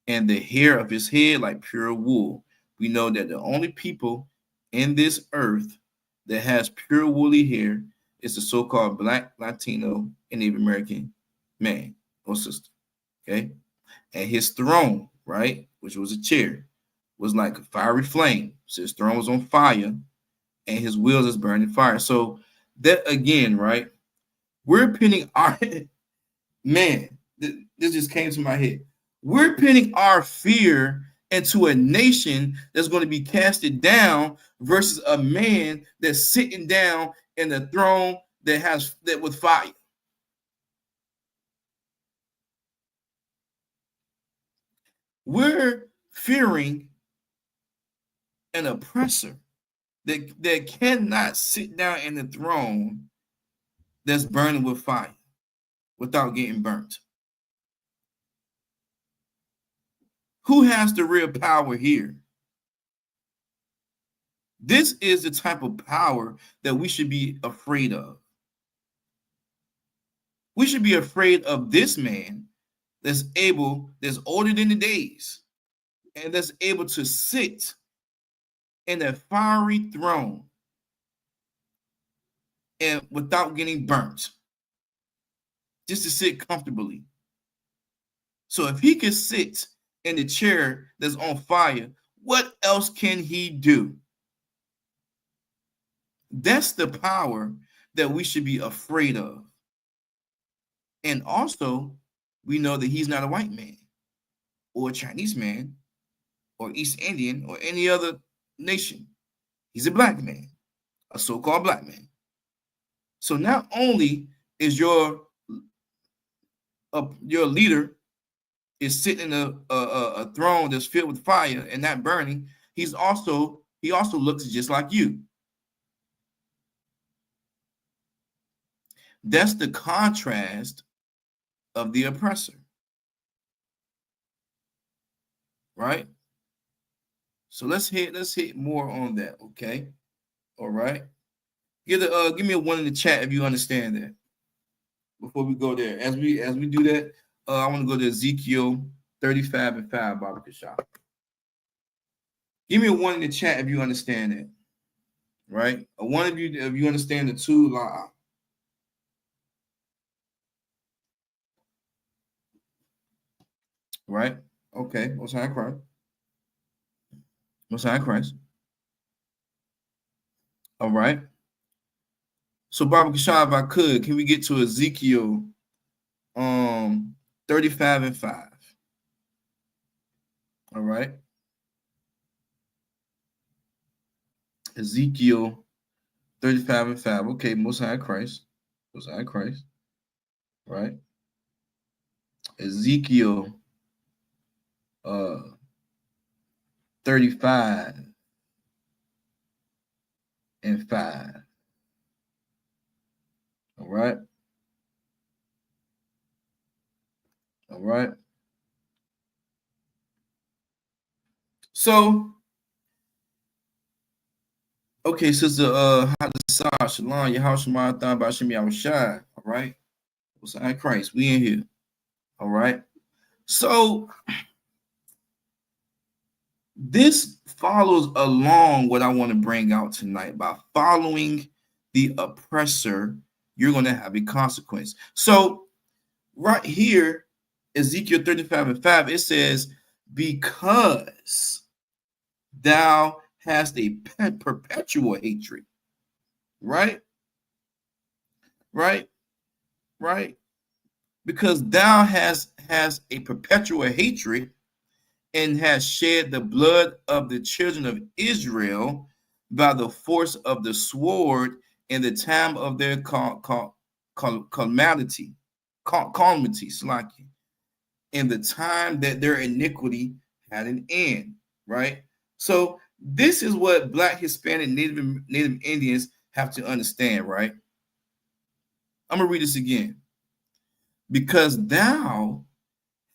And the hair of his head like pure wool. We know that the only people in this earth that has pure woolly hair is the so-called Black, Latino, and Native American man or sister, okay? And his throne, right, which was a chair, was like a fiery flame. So his throne was on fire, and his wheels is burning fire. So that again, right, we're pinning our man. This just came to my head. We're pinning our fear into a nation that's going to be casted down versus a man that's sitting down in a throne that with fire. We're fearing an oppressor that cannot sit down in the throne that's burning with fire without getting burnt. Who has the real power here? This is the type of power that we should be afraid of. We should be afraid of this man that's older than the days, and that's able to sit in a fiery throne and without getting burnt, just to sit comfortably. So if he can sit in the chair that's on fire, what else can he do? That's the power that we should be afraid of. And also, we know that he's not a white man or a Chinese man or East Indian or any other nation. He's a black man, a so-called black man. So not only is your leader is sitting in a throne that's filled with fire and not burning, he also looks just like you. That's the contrast of the oppressor, right? So let's hit more on that, okay? All right. Give me a 1 in the chat if you understand that. Before we go there, as we do that, I want to go to Ezekiel 35:5, Barbara Shop. Give me a 1 in the chat if you understand that. Right? A 1 of you if you understand the 2 law. Right? Okay. Most High Christ. Most High Christ. All right. So Barbara Kashab, if I could, can we get to Ezekiel 35:5? All right. Ezekiel 35:5. Okay, Most High Christ. Most High Christ. Right. Ezekiel 35:5. All right. All right. So, okay, Sister Hadasah, Shalom, Yahushua, Thon, Bashim, Yahushai. All right. Most High Christ. We in here. All right. So, this follows along what I want to bring out tonight. By following the oppressor, you're going to have a consequence. So, right here, Ezekiel 35:5, it says, because thou hast a perpetual hatred. Right? Right? Right? Because thou has a perpetual hatred and has shed the blood of the children of Israel by the force of the sword in the time of their calamity, in the time that their iniquity had an end, right? So this is what Black, Hispanic, Native Indians have to understand, right? I'm going to read this again. Because thou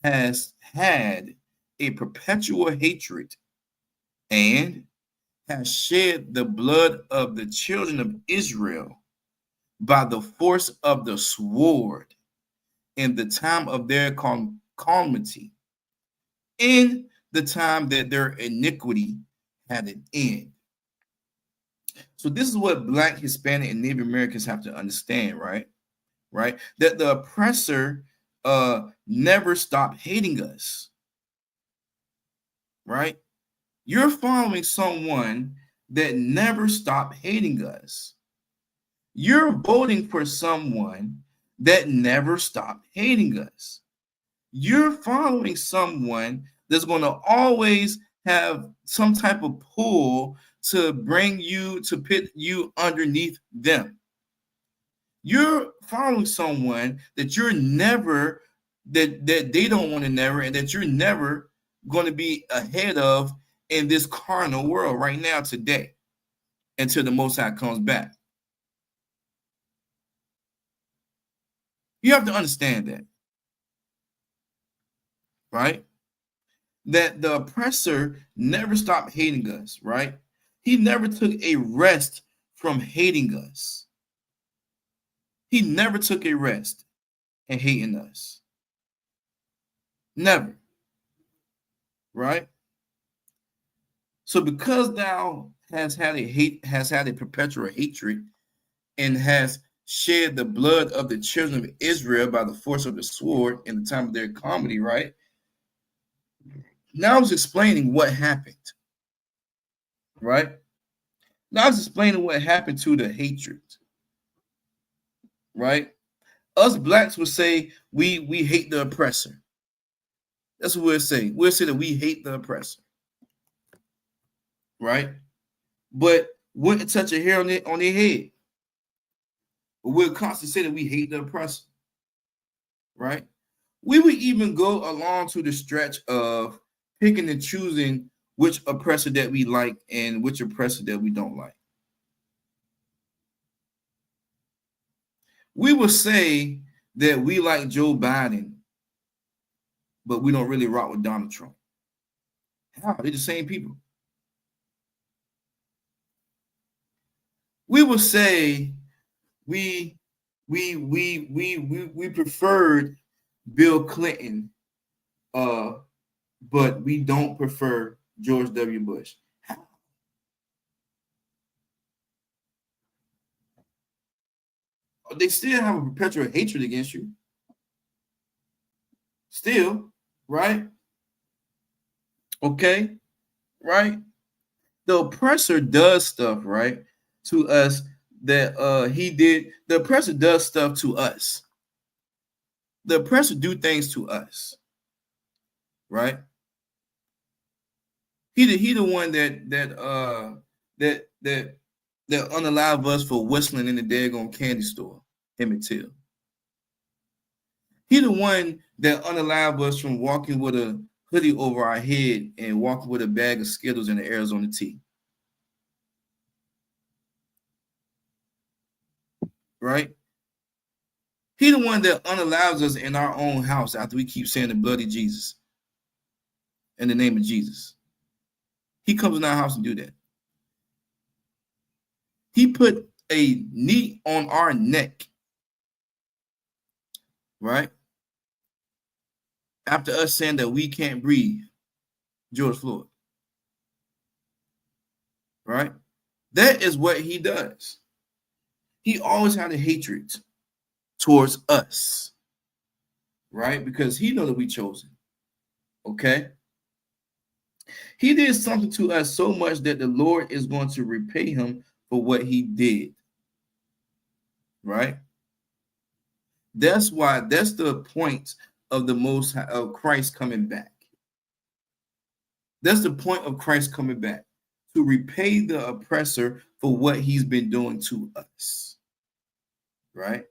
hast had a perpetual hatred and has shed the blood of the children of Israel by the force of the sword in the time of their calamity, in the time that their iniquity had an end. So this is what Black, Hispanic, and Native Americans have to understand, right? Right? That the oppressor never stopped hating us. Right? You're following someone that never stopped hating us. You're voting for someone that never stopped hating us. You're following someone that's going to always have some type of pull to bring you, to pit you underneath them. You're following someone that you're never, that they don't want to never, and that you're never going to be ahead of in this carnal world right now today until the Most High comes back. You have to understand that, right? That the oppressor never stopped hating us, right? He never took a rest from hating us. He never took a rest in hating us. Never. Right? So because thou has had a perpetual hatred and has shed the blood of the children of Israel by the force of the sword in the time of their calamity, right? Now I was explaining what happened. Right? Now I was explaining what happened to the hatred. Right? Us blacks would say we hate the oppressor. That's what we'll say. We'll say that we hate the oppressor, right? But wouldn't touch a hair on their head. But we'll constantly say that we hate the oppressor, right? We would even go along to the stretch of picking and choosing which oppressor that we like and which oppressor that we don't like. We would say that we like Joe Biden, but we don't really rock with Donald Trump. How? They're the same people. We would say we preferred Bill Clinton, but we don't prefer George W. Bush. How? They still have a perpetual hatred against you. Still, right? Okay, right? The oppressor does stuff, right, to us that he did. The oppressor does stuff to us. The oppressor do things to us, right? He the one that unalive us for whistling in the daggone candy store, Emmett Till. He the one that unalive us from walking with a hoodie over our head and walking with a bag of Skittles and the Arizona tea. Right? He the one that unalives us in our own house after we keep saying the bloody Jesus in the name of Jesus. He comes in our house and do that. He put a knee on our neck, right? After us saying that we can't breathe, George Floyd, right? That is what he does. He always had a hatred towards us, right? Because he know that we chosen, okay? He did something to us so much that the Lord is going to repay him for what he did, right? That's why, that's the point of the Most High, of Christ coming back. That's the point of Christ coming back, to repay the oppressor for what he's been doing to us, right?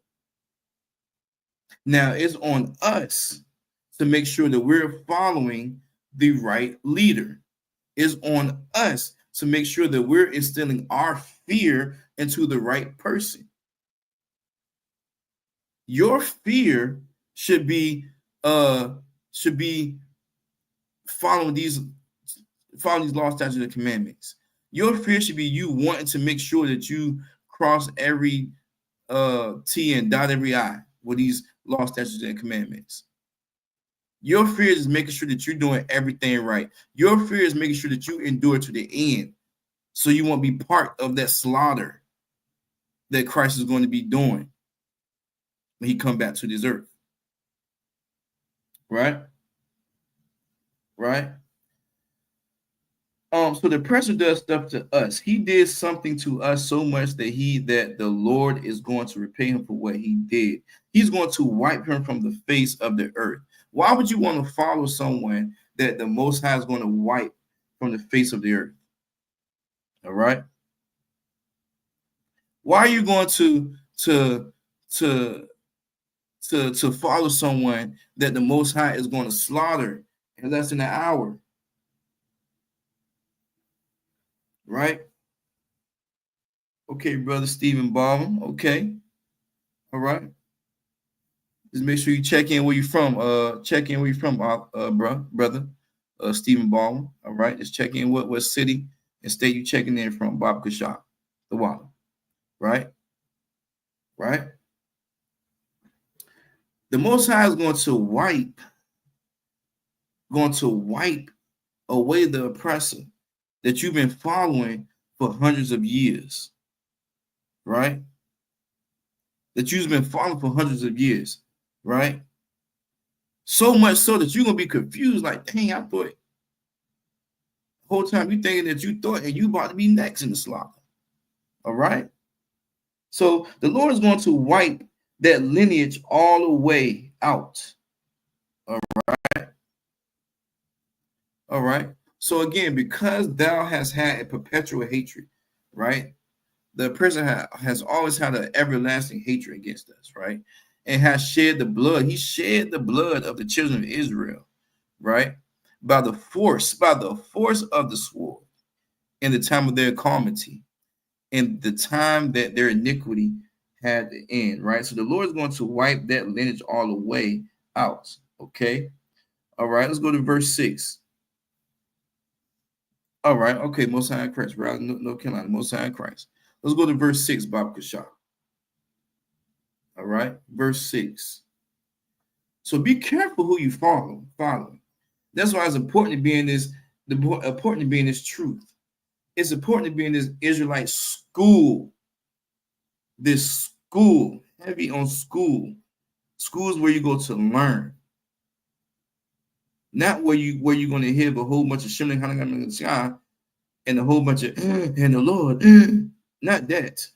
Now it's on us to make sure that we're following the right leader. It's on us to make sure that we're instilling our fear into the right person. Your fear should be following these laws, statutes, and commandments. Your fear should be you wanting to make sure that you cross every T and dot every I with these laws, statutes, and commandments. Your fear is making sure that you're doing everything right. Your fear is making sure that you endure to the end, so you won't be part of that slaughter that Christ is going to be doing when he come back to this earth. Right? Right? So the oppressor does stuff to us. He did something to us so much that the Lord is going to repay him for what he did. He's going to wipe him from the face of the earth. Why would you want to follow someone that the Most High is going to wipe from the face of the earth? All right. Why are you going to follow someone that the Most High is going to slaughter in less than an hour? Right? Okay, brother Stephen Ballman. Okay. All right. Just make sure you check in where you're from. Brother Stephen Ballman. All right. Just check in what city and state you checking in from. Bob Kashab, the Water. Right? Right? The Most High is going to wipe away the oppressor that you've been following for hundreds of years, right? That you've been following for hundreds of years, right? So much so that you're going to be confused, like, dang, I thought the whole time you thinking that you thought and you about to be next in the slaughter, all right? So the Lord is going to wipe that lineage all the way out. All right. All right. So again, because thou hast had a perpetual hatred, right? The person has always had an everlasting hatred against us, right? And has shed the blood. He shed the blood of the children of Israel, right? By the force of the sword in the time of their calamity, in the time that their iniquity had to end, right? So the Lord is going to wipe that lineage all the way out, okay? All right, let's go to verse 6. All right, okay, Most High in Christ, right? No Carolina, Most High in Christ. Let's go to verse 6, Bob Kashaw. All right, verse 6. So be careful who you follow. That's why it's important to be in this, important to be in this truth. It's important to be in this Israelite school. This school, heavy on school. School is where you go to learn. Not where you're going to hear a whole bunch of shimling and a whole bunch of and the Lord. Not that.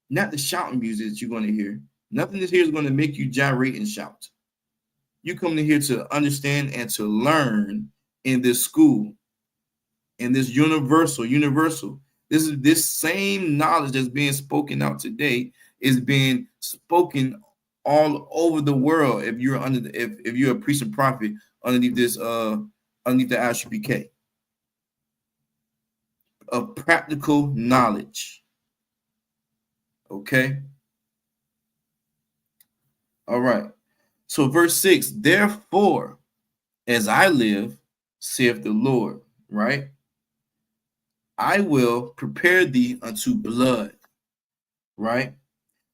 Not the shouting music that you're going to hear. Nothing this here is going to make you gyrate and shout. You come in here to understand and to learn in this school, in this universal. This same knowledge that's being spoken out today is being spoken all over the world. If you're if you're a priest and prophet underneath this underneath the ISUPK of practical knowledge. Okay. All right. So verse 6, therefore, as I live, saith the Lord, right? I will prepare thee unto blood, right?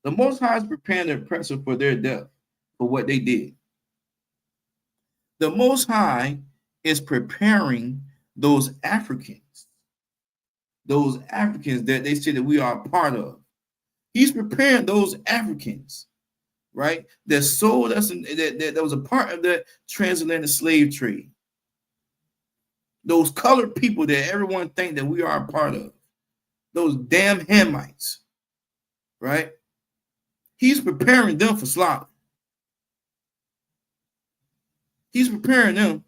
The Most High is preparing the oppressor for their death, for what they did. The Most High is preparing those Africans that they say that we are a part of. He's preparing those Africans, right? That sold us, that was a part of the transatlantic slave trade. Those colored people that everyone think that we are a part of. Those damn Hamites, right? He's preparing them for slaughter. He's preparing them,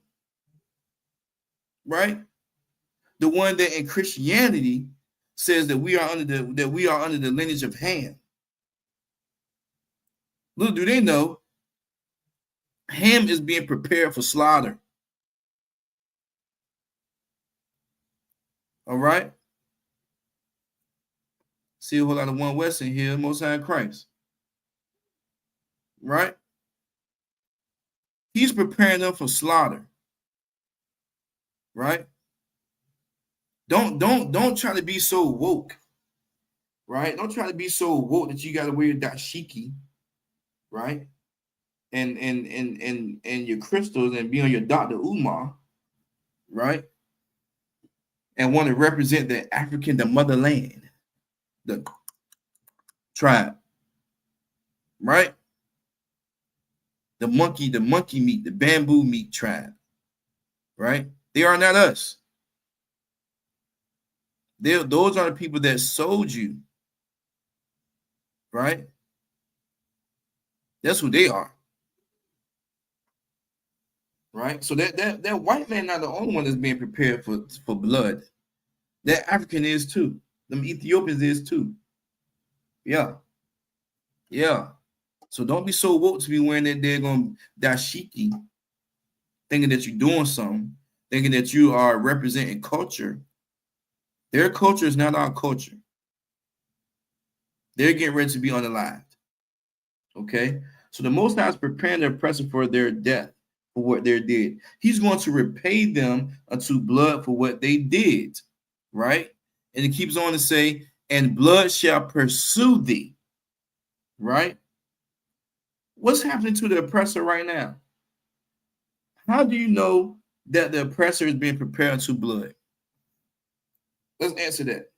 right? The one that in Christianity says that we are under the lineage of Ham. Little do they know, Ham is being prepared for slaughter. All right. See a whole lot of One West in here, Most High in Christ. Right? He's preparing them for slaughter. Right? Don't try to be so woke. Right? Don't try to be so woke that you gotta wear your dashiki, right? And your crystals and be on your Dr. Umar, right? And want to represent the African, the motherland, the tribe, right? The monkey meat, the bamboo meat tribe, right? They are not us. Those are the people that sold you, right? That's who they are, right? So that white man not the only one that's being prepared for blood. That African is too. Them Ethiopians is too. Yeah. So don't be so woke to be wearing that daggone dashiki, thinking that you're doing something, thinking that you are representing culture. Their culture is not our culture. They're getting ready to be unalived. Okay? So the Most High is preparing the oppressor for their death, for what they did. He's going to repay them unto blood for what they did. Right? And it keeps on to say, and blood shall pursue thee. Right? What's happening to the oppressor right now? How do you know that the oppressor is being prepared unto blood? Let's answer that.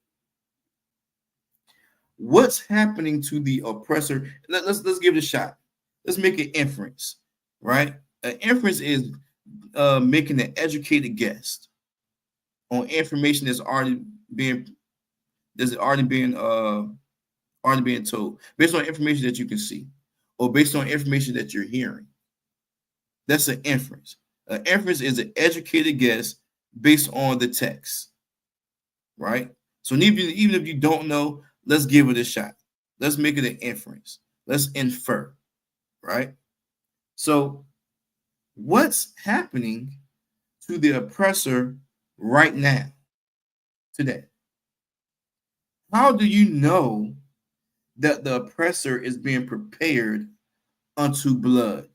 What's happening to the oppressor? Let's give it a shot. Let's make an inference, right? An inference is making an educated guess on information that's already being are being told based on information that you can see or based on information that you're hearing. That's an inference. An inference is an educated guess based on the text, right? So even if you don't know, let's give it a shot. Let's make it an inference. Let's infer, right? So what's happening to the oppressor right now, today? How do you know that the oppressor is being prepared unto blood?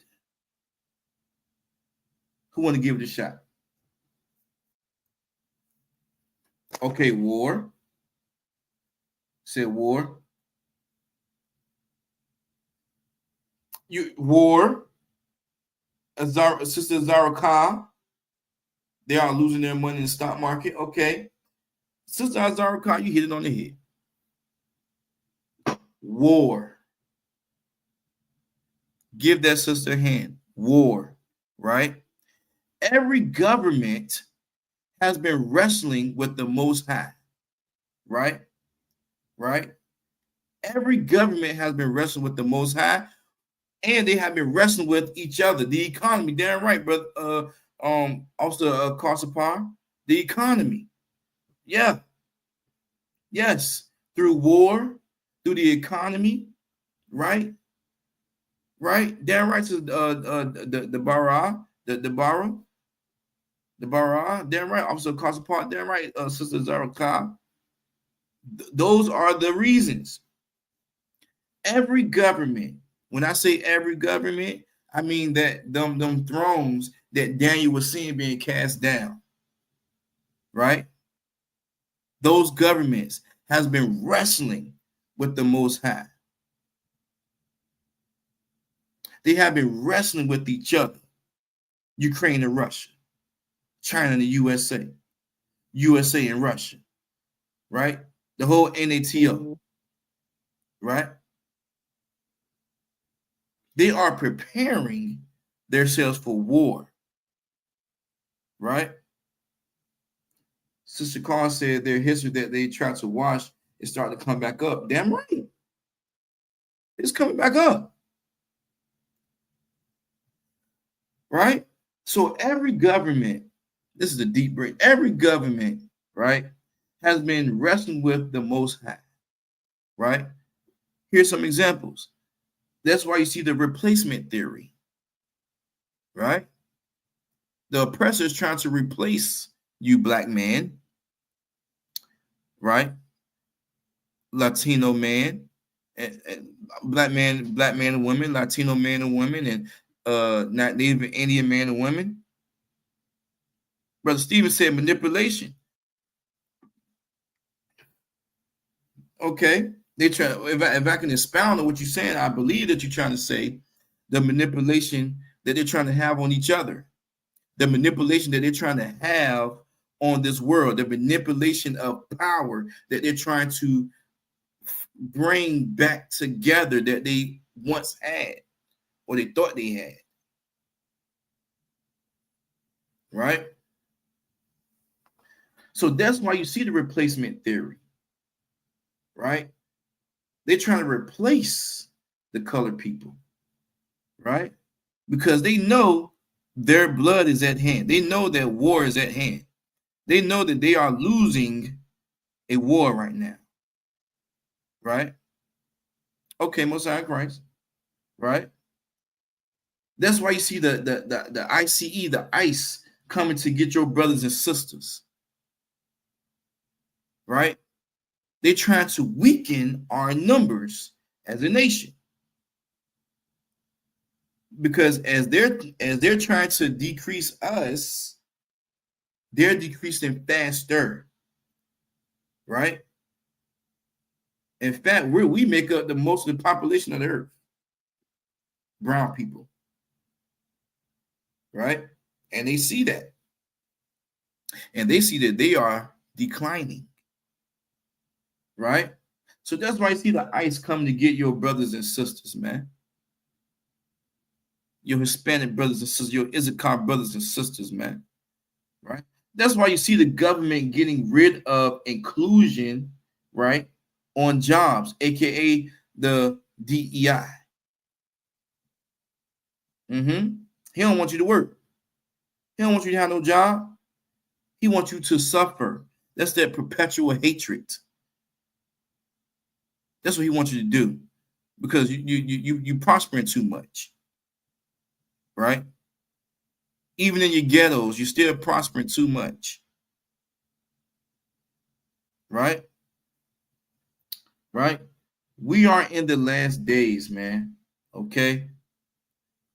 Who want to give it a shot? Okay, war. Said war. War. Sister Zara Khan. They are losing their money in the stock market. Okay. Sister Zara Khan, you hit it on the head. War. Give that sister a hand. War. Right? Every government has been wrestling with the Most High. Right? Right? Every government has been wrestling with the Most High, and they have been wrestling with each other. The economy, damn right, brother. Also, Karsapar, the economy. Yeah. Yes. Through war, through the economy, right? Right? Damn right to the Bara, damn right. Also, Karsapar, damn right, Sister Zaraka. Those are the reasons. Every government, when I say every government, I mean that them thrones that Daniel was seeing being cast down, right? Those governments has been wrestling with the Most High. They have been wrestling with each other. Ukraine and Russia, China and the USA, USA and Russia, right? The whole NATO, right? They are preparing themselves for war, right? Sister Carl said their history that they tried to wash is starting to come back up. Damn right. It's coming back up. Right? So every government, this is a deep break, every government, right, has been wrestling with the Most High, right? Here's some examples. That's why you see the replacement theory, right? The oppressor is trying to replace you, black man, right? Latino man, and black man and woman, Latino man and woman, and not Native Indian man and women. Brother Stephen said manipulation. Okay, they try. If I can expound on what you're saying, I believe that you're trying to say the manipulation that they're trying to have on each other, the manipulation that they're trying to have on this world, the manipulation of power that they're trying to bring back together that they once had or they thought they had. Right? So that's why you see the replacement theory. Right? They're trying to replace the colored people. Right? Because they know their blood is at hand. They know that war is at hand. They know that they are losing a war right now. Right? Okay, Most High Christ. Right? That's why you see the ICE, the ICE coming to get your brothers and sisters. Right? They're trying to weaken our numbers as a nation. Because as they're trying to decrease us, they're decreasing faster. Right? In fact, we make up the most of the population of the earth. Brown people. Right? And they see that. And they see that they are declining. Right? So that's why you see the ICE coming to get your brothers and sisters, man. Your Hispanic brothers and sisters, your Issachar brothers and sisters, man. Right? That's why you see the government getting rid of inclusion, right? on jobs, aka the DEI. He don't want you to work. He don't want you to have no job. He wants you to suffer. That's that perpetual hatred. That's what he wants you to do, because you prospering too much, right? Even in your ghettos, you're still prospering too much, right? Right? We are in the last days, man. Okay?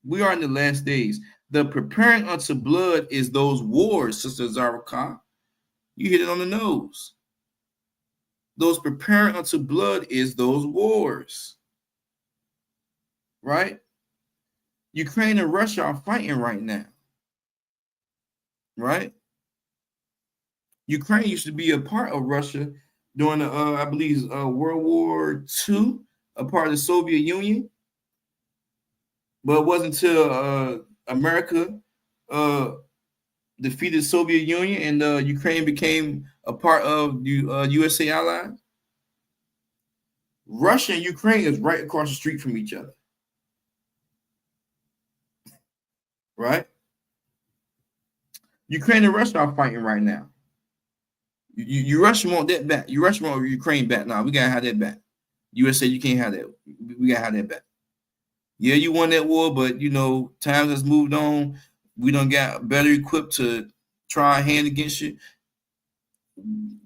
We are in the last days. The preparing unto blood is those wars, Sister Zara Khan. You hit it on the nose. Those preparing unto blood is those wars, right? Ukraine and Russia are fighting right now, right? Ukraine used to be a part of Russia during the, I believe, World War II, a part of the Soviet Union. But it wasn't until America defeated the Soviet Union and Ukraine became a part of the USA allies. Russia and Ukraine is right across the street from each other, right? Ukraine and Russia are fighting right now. You Russia want that back. You Russia want Ukraine back. Now we gotta have that back. USA, you can't have that. We gotta have that back. Yeah, you won that war, but you know, times has moved on. We don't got better equipped to try a hand against you.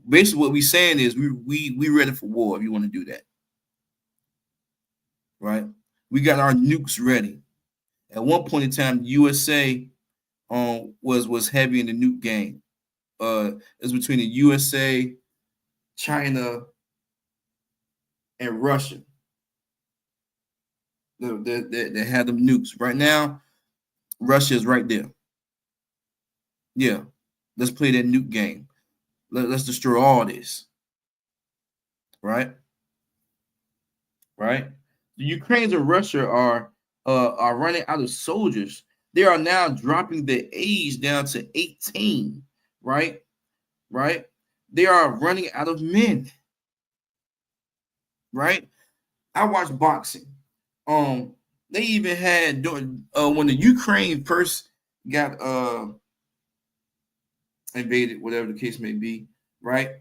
Basically, what we're saying is we ready for war if you want to do that. Right? We got our nukes ready. At one point in time, the USA was heavy in the nuke game. It's between the USA, China, and Russia. They had them nukes. Right now, Russia is right there. Yeah, let's play that nuke game. Let's destroy all this. Right? Right? The Ukrainians and Russia are running out of soldiers. They are now dropping the age down to 18. Right? Right? They are running out of men. Right? I watch boxing. They even had when the Ukraine first got invaded, whatever the case may be, right?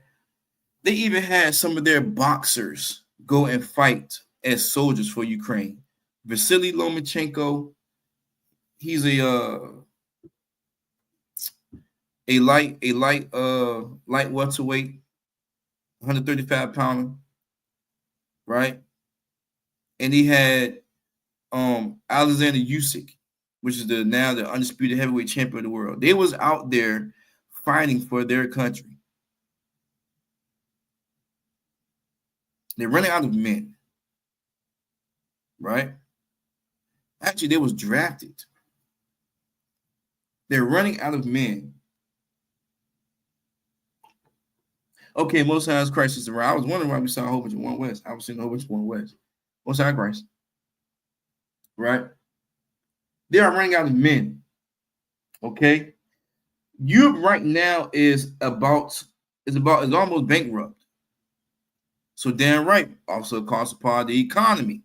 They even had some of their boxers go and fight as soldiers for Ukraine. Vasily Lomachenko, he's a light welterweight, 135 pounder, right? And he had Alexander Usyk, which is now the undisputed heavyweight champion of the world. They was out there fighting for their country. They're running out of men, right? Actually, they was drafted. They're running out of men. Okay, Most High's Christ is around. I was wondering why we saw a whole bunch of One West. I was seeing a whole bunch of One West. Most High Christ, right? They are running out of men. Okay, Europe right now is almost bankrupt. So damn right, also costs a part of the economy,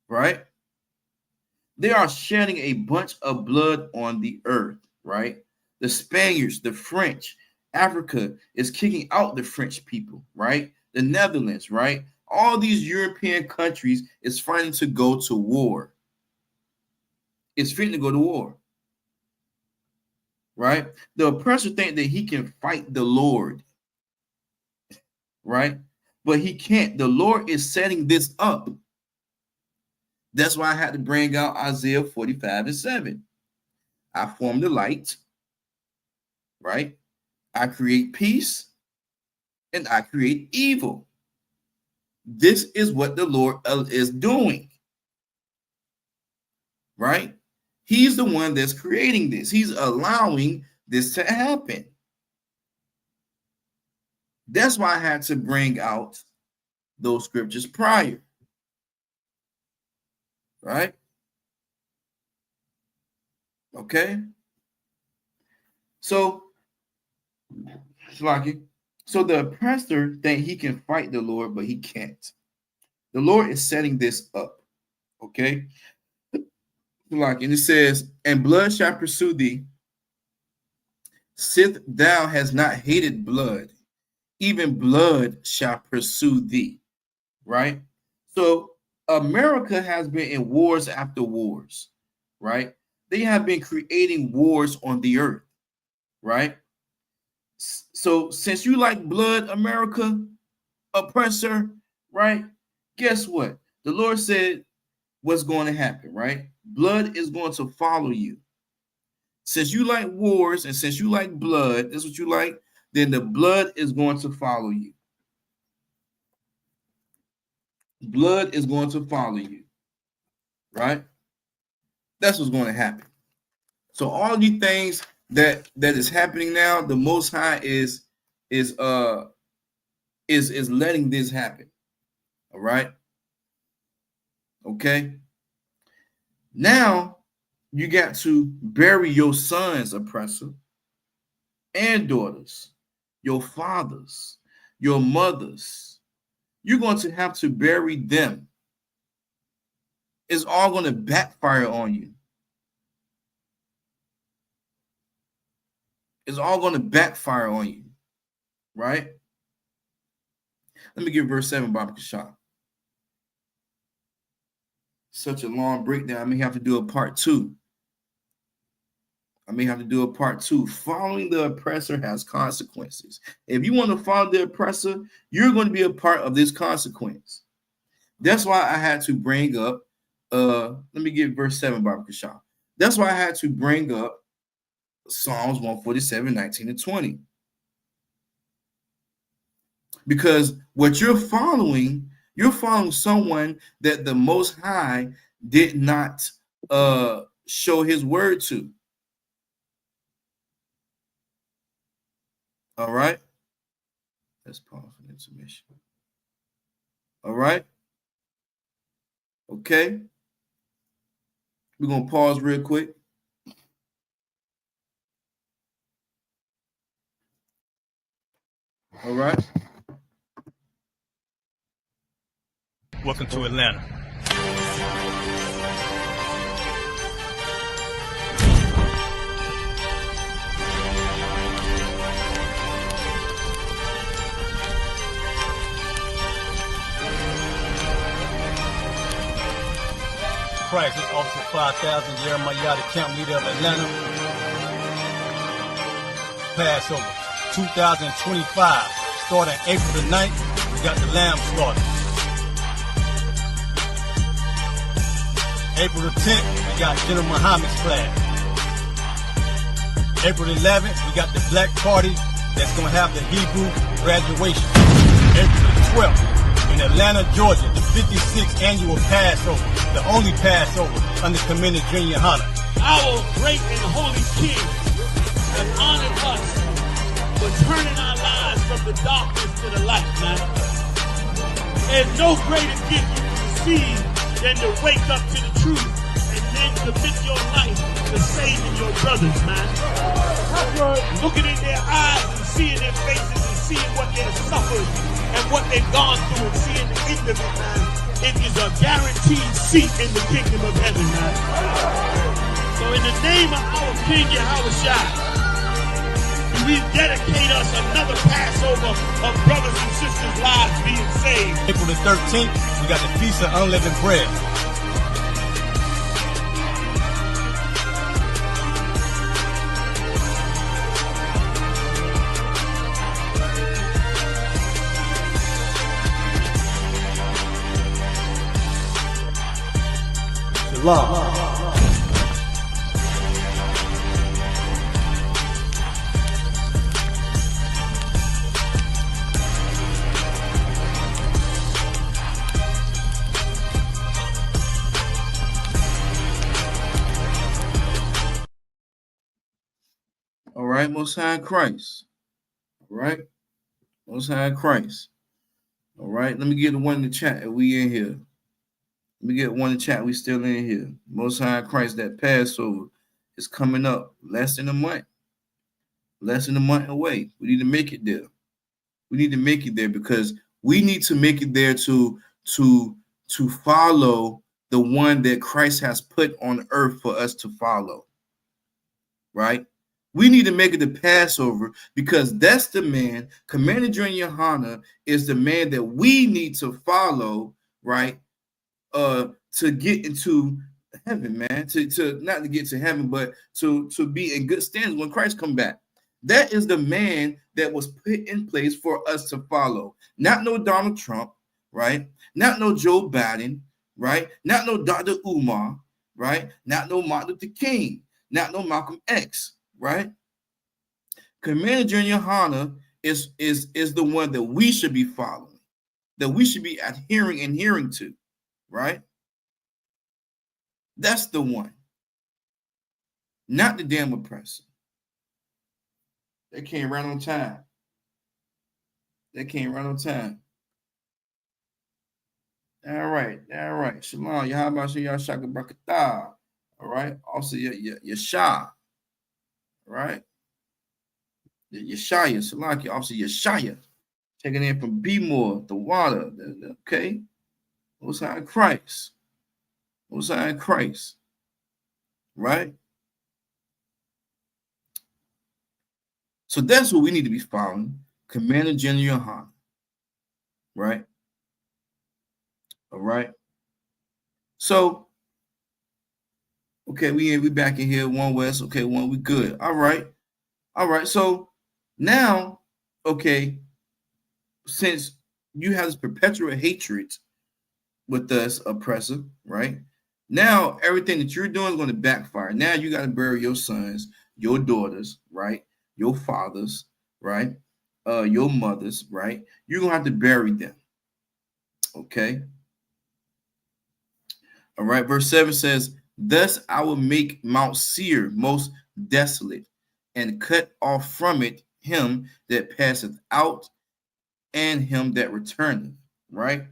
right? They are shedding a bunch of blood on the earth, right? The Spaniards, the French, Africa is kicking out the French people, right? The Netherlands, right? All these European countries is fighting to go to war. It's fitting to go to war, right? The oppressor think that he can fight the Lord, right? But he can't. The Lord is setting this up. That's why I had to bring out Isaiah 45:7. I form the light, right? I create peace and I create evil. This is what the Lord is doing, right? He's the one that's creating this. He's allowing this to happen. That's why I had to bring out those scriptures prior, right? Okay. So, Slaki, So the oppressor think he can fight the Lord, but he can't. The Lord is setting this up. Okay. Like, and it says, and blood shall pursue thee. Sith thou hast not hated blood, even blood shall pursue thee. Right? So America has been in wars after wars, right? They have been creating wars on the earth, right? So since you like blood, America, oppressor, right? Guess what? The Lord said what's going to happen, right? Blood is going to follow you. Since you like wars and since you like blood, that's what you like, then the blood is going to follow you. Blood is going to follow you, right? That's what's going to happen. So all these things that is happening now, the Most High is letting this happen. All right. Okay. Now you got to bury your sons, oppressor, and daughters, your fathers, your mothers. You're going to have to bury them. It's all going to backfire on you. It's all going to backfire on you, right? Let me give verse 7, Baba Kashab. Such a long breakdown. I may have to do a part 2. Following the oppressor has consequences. If you want to follow the oppressor, you're going to be a part of this consequence. That's why I had to bring up, let me give verse 7, Baba Kashab. That's why I had to bring up Psalms 147, 19 and 20. Because what you're following someone that the Most High did not show his word to. All right. Let's pause for intermission. All right. Okay. We're going to pause real quick. All right. Welcome to Atlanta. Christ, this Officer 5000, Jeremiah, the camp leader of Atlanta. Passover 2025, starting April the 9th, we got the lamb slaughter. April the 10th, we got General Muhammad's flag. April the 11th, we got the black party that's going to have the Hebrew graduation. April the 12th, in Atlanta, Georgia, the 56th annual Passover, the only Passover under Commander Junior Hunter. Our great and holy King has honored us for turning our lives from the darkness to the light, man. There's no greater gift you can receive than to wake up to the truth and then commit your life to saving your brothers, man. Looking in their eyes and seeing their faces and seeing what they've suffered and what they've gone through and seeing the end of it, man. It is a guaranteed seat in the kingdom of heaven, man. So in the name of our King Yahushua, we dedicate us another Passover of brothers and sisters' lives being saved. April the 13th, we got the Feast of Unleavened Bread. Shalom. All right, Most High Christ. All right, Most High Christ. All right, let me get the one in the chat. We in here. Let me get one in the chat. We still in here. Most High Christ, that Passover is coming up less than a month. Less than a month away. We need to make it there. We need to make it there because we need to make it there to follow the one that Christ has put on earth for us to follow. Right? We need to make it the Passover because that's the man. Commander General Yohana is the man that we need to follow, right? To get into heaven, man. To not to get to heaven, but to be in good standing when Christ come back. That is the man that was put in place for us to follow. Not no Donald Trump, right? Not no Joe Biden, right? Not no Dr. Umar, right? Not no Martin Luther King, not no Malcolm X, right? Commander General Yohana is the one that we should be following, that we should be adhering and hearing to, right? That's the one, not the damn oppressor. They can't run on time. They can't run on time. All right. Shalom. Yahaba Shah Shaka Brakatah. All right. Also, your Shah. All right. Yeshaya, Salaki, also Yeshaya. Taking in from B-More, the water. Okay. Most High Christ. Most High Christ. Right? So that's what we need to be following. Commander General Yohana. Right? All right. So, okay, we back in here. One West. Okay, one, we good. All right. So now, okay, since you have this perpetual hatred with us, oppressor, right? Now everything that you're doing is going to backfire. Now you got to bury your sons, your daughters, right? Your fathers, right? Your mothers, right? You're going to have to bury them. Okay. All right. Verse 7 says, thus I will make Mount Seir most desolate and cut off from it him that passeth out and him that returneth. Right.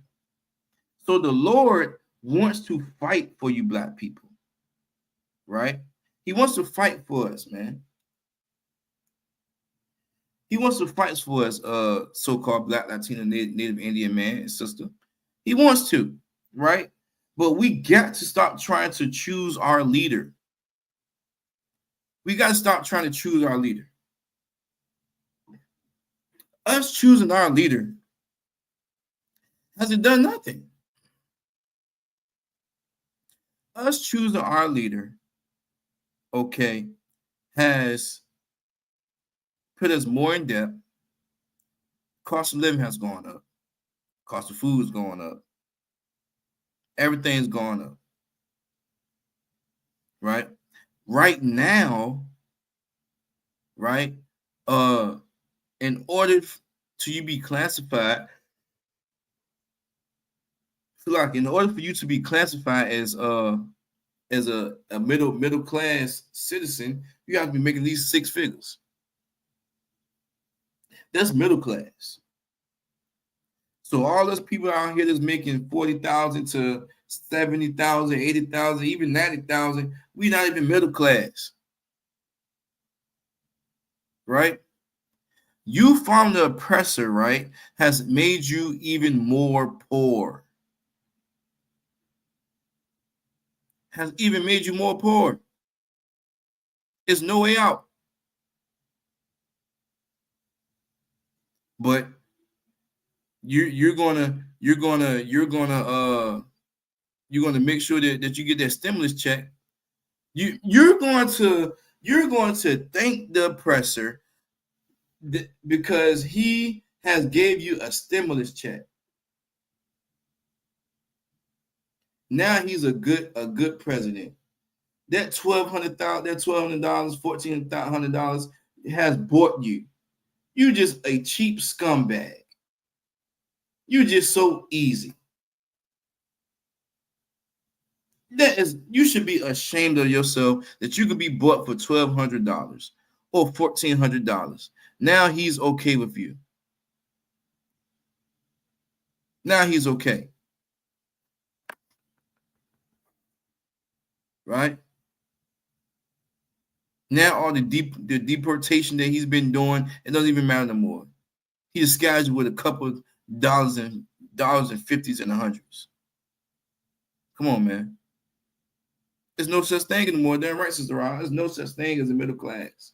So the Lord wants to fight for you, black people. Right. He wants to fight for us, man. He wants to fight for us, so-called black, Latino, Native Indian man and sister. He wants to, right? But we got to stop trying to choose our leader. We got to stop trying to choose our leader. Us choosing our leader hasn't done nothing. Us choosing our leader, okay, has put us more in debt. Cost of living has gone up. Cost of food is going up. Everything's gone up. Right? Right now, right? In order to you be classified, like in order for you to be classified as a middle class citizen, you have to be making at least 6 figures. That's middle class. So all those people out here that's making 40,000 to 70,000, 80,000, even 90,000, we not even middle class. Right? You from the oppressor, right, has made you even more poor. Has even made you more poor. There's no way out. But you're gonna make sure that you get that stimulus check. You're going to thank the oppressor because he has gave you a stimulus check. Now he's a good president. That $1,200, $1,400 has bought you. You just a cheap scumbag. You're just so easy. You should be ashamed of yourself that you could be bought for $1,200 or $1,400. Now he's okay with you. Now he's okay. Right? Now all the deportation that he's been doing, it doesn't even matter no more. He disguised you with a couple of dollars and 50s and 100s. Come on, man. There's no such thing anymore. Damn right, Sister Ra. There's no such thing as a middle class.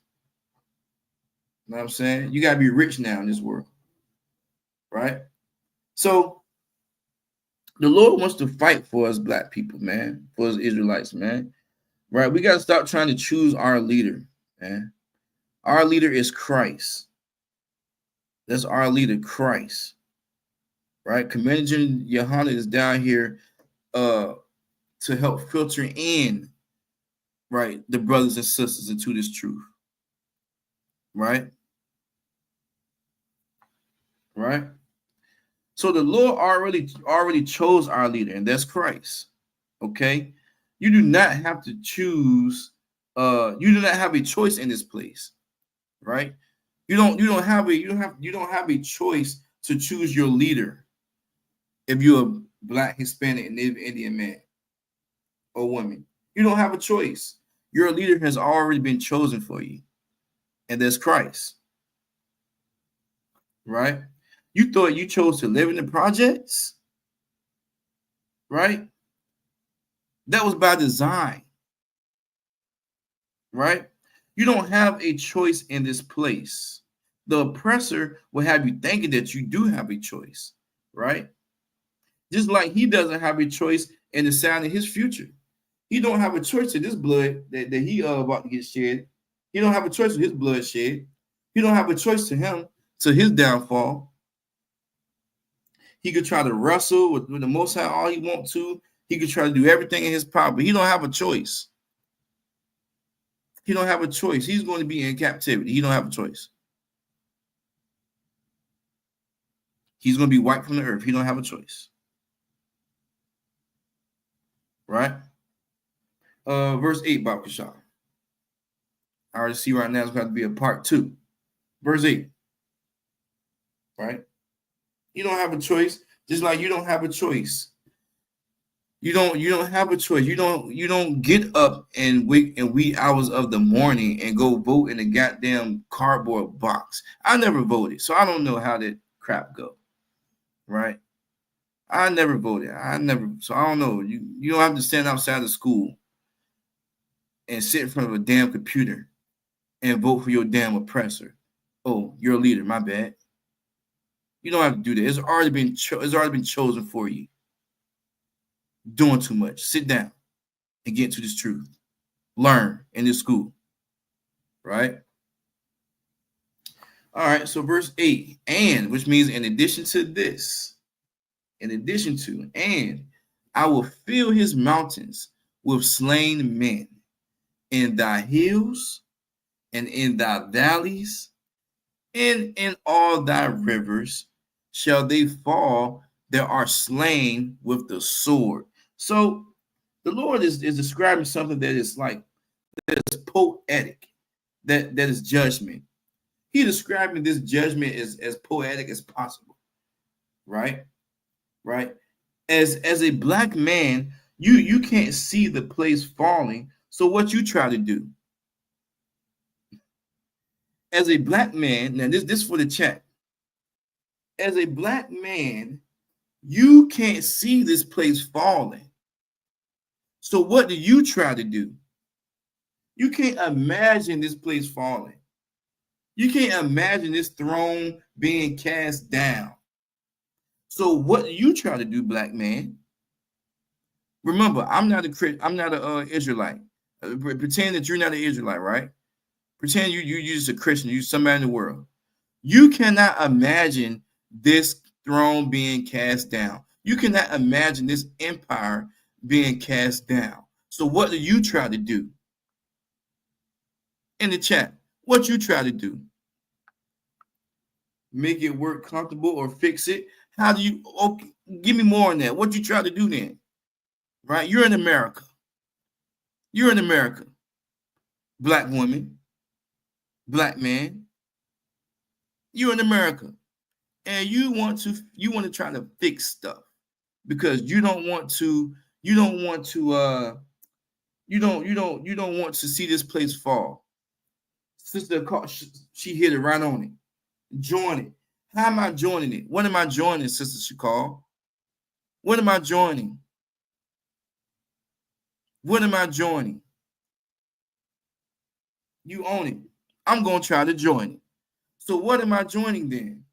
You know what I'm saying? You gotta be rich now in this world, right? So the Lord wants to fight for us black people, man, for us Israelites, man. Right? We gotta stop trying to choose our leader, man. Our leader is Christ. That's our leader, Christ. Right? Commander General Yohana is down here to help filter in, right, the brothers and sisters into this truth. Right? Right? So the Lord already chose our leader, and that's Christ. Okay? You do not have to choose, you do not have a choice in this place, right? You don't have a choice to choose your leader if you're a Black, Hispanic, and Native Indian man or woman. You don't have a choice. Your leader has already been chosen for you, and that's Christ. Right? You thought you chose to live in the projects, right? That was by design, right? You don't have a choice in this place. The oppressor will have you thinking that you do have a choice, right? Just like he doesn't have a choice in deciding his future. He don't have a choice in this blood that he about to get shed. He don't have a choice in his blood shed. He don't have a choice to his downfall. He could try to wrestle with the Most High all he wants to. He could try to do everything in his power, but he don't have a choice. He don't have a choice. He's going to be in captivity. He don't have a choice. He's going to be wiped from the earth. He don't have a choice. Right? Verse 8, Bob Kashar. I already see right now it's going to be a part 2. Verse 8. Right? You don't have a choice, just like you don't have a choice. You don't have a choice. You don't get up and wee hours of the morning and go vote in a goddamn cardboard box. I never voted, so I don't know how that crap go. Right? I never voted. So I don't know. You don't have to stand outside of school and sit in front of a damn computer and vote for your damn oppressor. Oh, you're a leader. My bad. You don't have to do that. It's already been chosen for you. Doing too much. Sit down and get to this truth. Learn in this school. Right? All right. So verse 8, and, which means in addition to this, and I will fill his mountains with slain men, in thy hills and in thy valleys and in all thy rivers shall they fall that are slain with the sword. So the Lord is describing something that is poetic, that is judgment. He's describing this judgment as poetic as possible, right? Right? As a Black man, you can't see the place falling. So what you try to do? As a Black man, now this for the chat. As a Black man, you can't see this place falling. So what do you try to do? You can't imagine this place falling. You can't imagine this throne being cast down. So what do you try to do, Black man? Remember, I'm not a Israelite. Pretend that you're not an Israelite, right? Pretend you're just a Christian. You're somebody in the world. You cannot imagine this throne being cast down. You cannot imagine this empire being cast down. So what do you try to do? In the chat, what you try to do? Make it work comfortable or fix it? How do you, okay, give me more on that. What you try to do then? Right? You're in America. You're in America. Black woman, Black man. You're in America. And you want to try to fix stuff because you don't want to see this place fall. Sister, she hit it right on it. Join it. How am I joining it? What am I joining, Sister Shakal? What am I joining? What am I joining? You own it. I'm going to try to join it. So what am I joining then?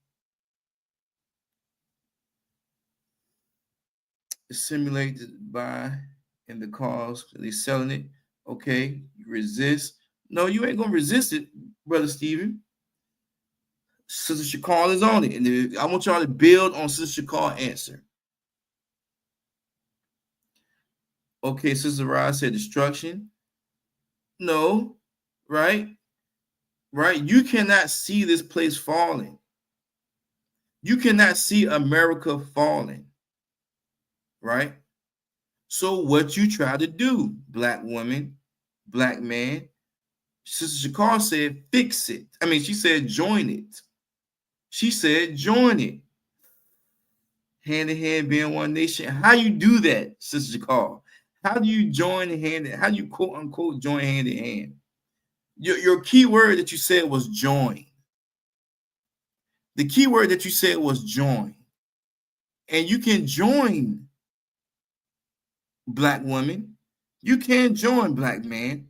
It's simulated by in the cause. They selling it. Okay. You resist. No, you ain't going to resist it, Brother Stephen. Sister Shakal is on it. And I want y'all to build on Sister Shakal's answer. Okay, Sister Rod said destruction. No, right? Right? You cannot see this place falling. You cannot see America falling. Right? So what you try to do, black woman, black man, Sister Shakar said fix it. I mean, she said join it. She said join it. Hand in hand being one nation. How you do that, Sister Shakar? How do you join hand? How do you quote unquote join hand in hand? Your key word that you said was join. The key word that you said was join. And you can join, black woman. You can join, black man.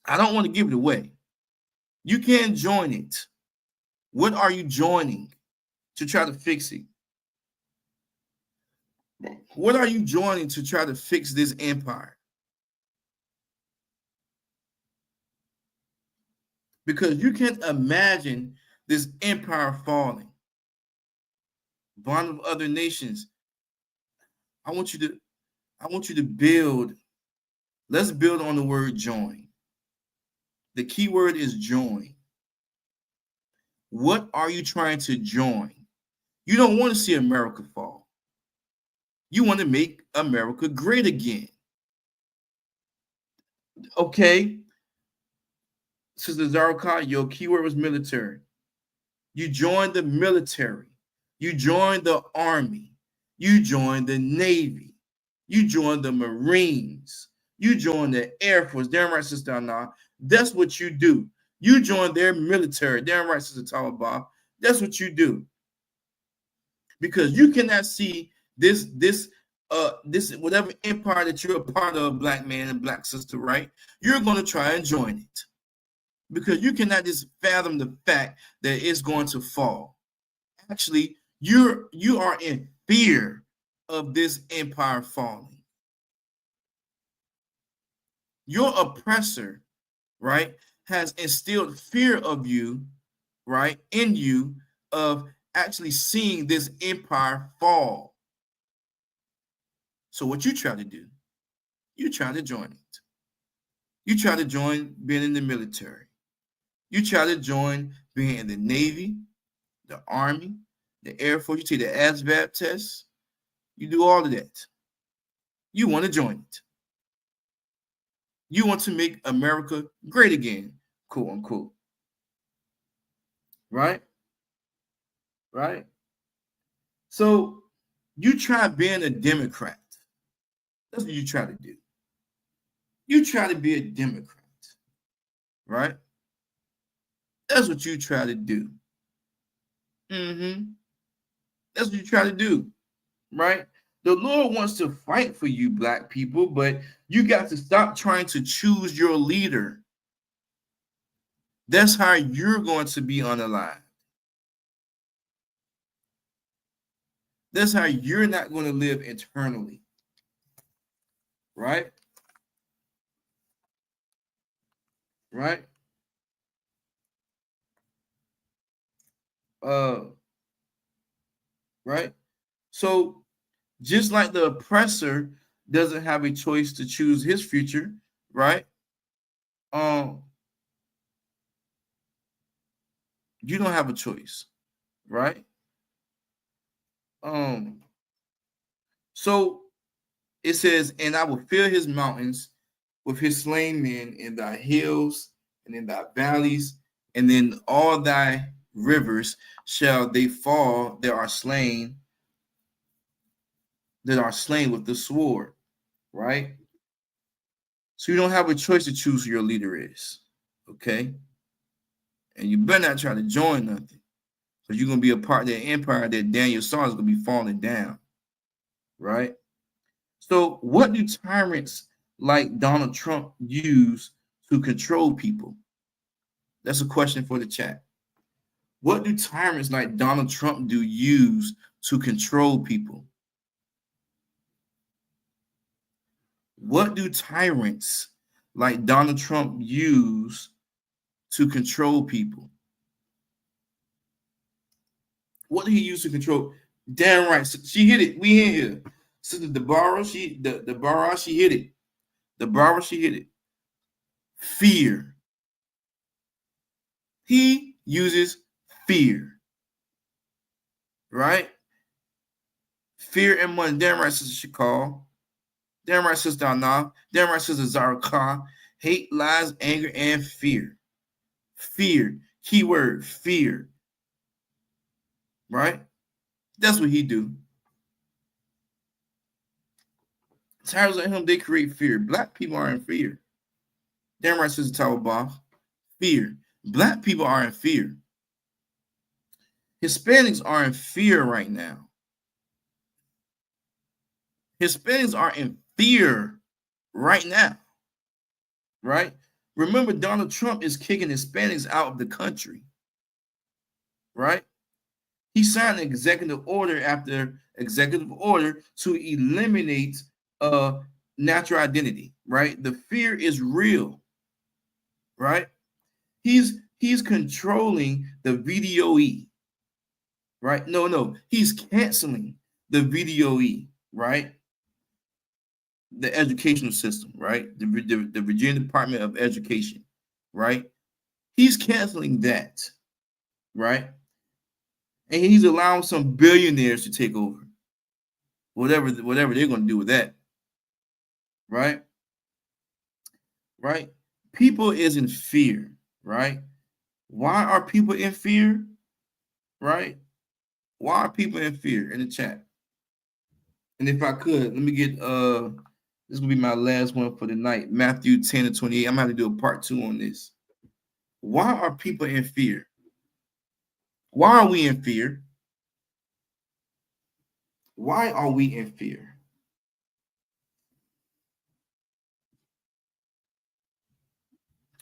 I don't want to give it away. You can join it. What are you joining to try to fix it? What are you joining to try to fix this empire? Because you can't imagine this empire falling. Bond of other nations. I want you to build. Let's build on the word join. The key word is join. What are you trying to join? You don't want to see America fall. You want to make America great again. Okay. Sister Zaraka, your keyword was military. You joined the military. You joined the Army. You joined the Navy. You joined the Marines. You joined the Air Force. Damn right, Sister Anna. That's what you do. You join their military. Damn right, Sister Talibah. That's what you do. Because you cannot see this whatever empire that you're a part of, black man and black sister, right? You're going to try and join it. Because you cannot just fathom the fact that it's going to fall. Actually, you are in fear of this empire falling. Your oppressor, right, has instilled fear of you, right, in you of actually seeing this empire fall. So what you try to do, you try to join it. You try to join being in the military. You try to join being in the Navy, the Army, the Air Force. You take the ASVAB test. You do all of that. You want to join it. You want to make America great again, quote unquote. Right? Right? So you try being a Democrat. That's what you try to do. You try to be a Democrat. Right? That's what you try to do. That's what you try to do. Right? The Lord wants to fight for you, black people, but you got to stop trying to choose your leader. That's how you're going to be unalive. That's how you're not going to live eternally. Right? Right? Right? So just like the oppressor doesn't have a choice to choose his future, right? You don't have a choice, right? So it says, and I will fill his mountains with his slain men in thy hills and in thy valleys, and in all thy rivers shall they fall that are slain with the sword, right? So you don't have a choice to choose who your leader is, okay? And you better not try to join nothing. Because you're going to be a part of that empire that Daniel saw is going to be falling down, right? So what do tyrants like Donald Trump use to control people? That's a question for the chat. What do tyrants like Donald Trump use to control people? What do tyrants like Donald Trump use to control people? What did he use to control? Damn right. She hit it. We in here. Sister Deborah, she hit it. Deborah, she hit it. Fear. He uses fear. Right? Fear and money. Damn right, Sister Shakal. Damn right, Sister Anna. Damn right, Sister Zaraka. Hate, lies, anger, and fear. Fear. Keyword, fear. Right? That's what he do. Tyrants like him, they create fear. Black people are in fear. Damn right, Sister Tawabah. Fear. Black people are in fear. Hispanics are in fear right now. Hispanics are in fear right now. Right? Remember, Donald Trump is kicking Hispanics out of the country. Right? He signed an executive order after executive order to eliminate natural identity. Right? The fear is real. Right? He's controlling the VDOE. Right? No, he's canceling the VDOE. Right? The educational system. Right? The Virginia Department of Education. Right? He's canceling that. Right? And he's allowing some billionaires to take over. Whatever they're going to do with that. Right? Right? People is in fear. Right? Why are people in fear? Right? Why are people in fear? In the chat. And if I could, let me get this will be my last one for the night. Matthew 10:28. I'm going to do a part 2 on this. Why are people in fear? Why are we in fear? Why are we in fear?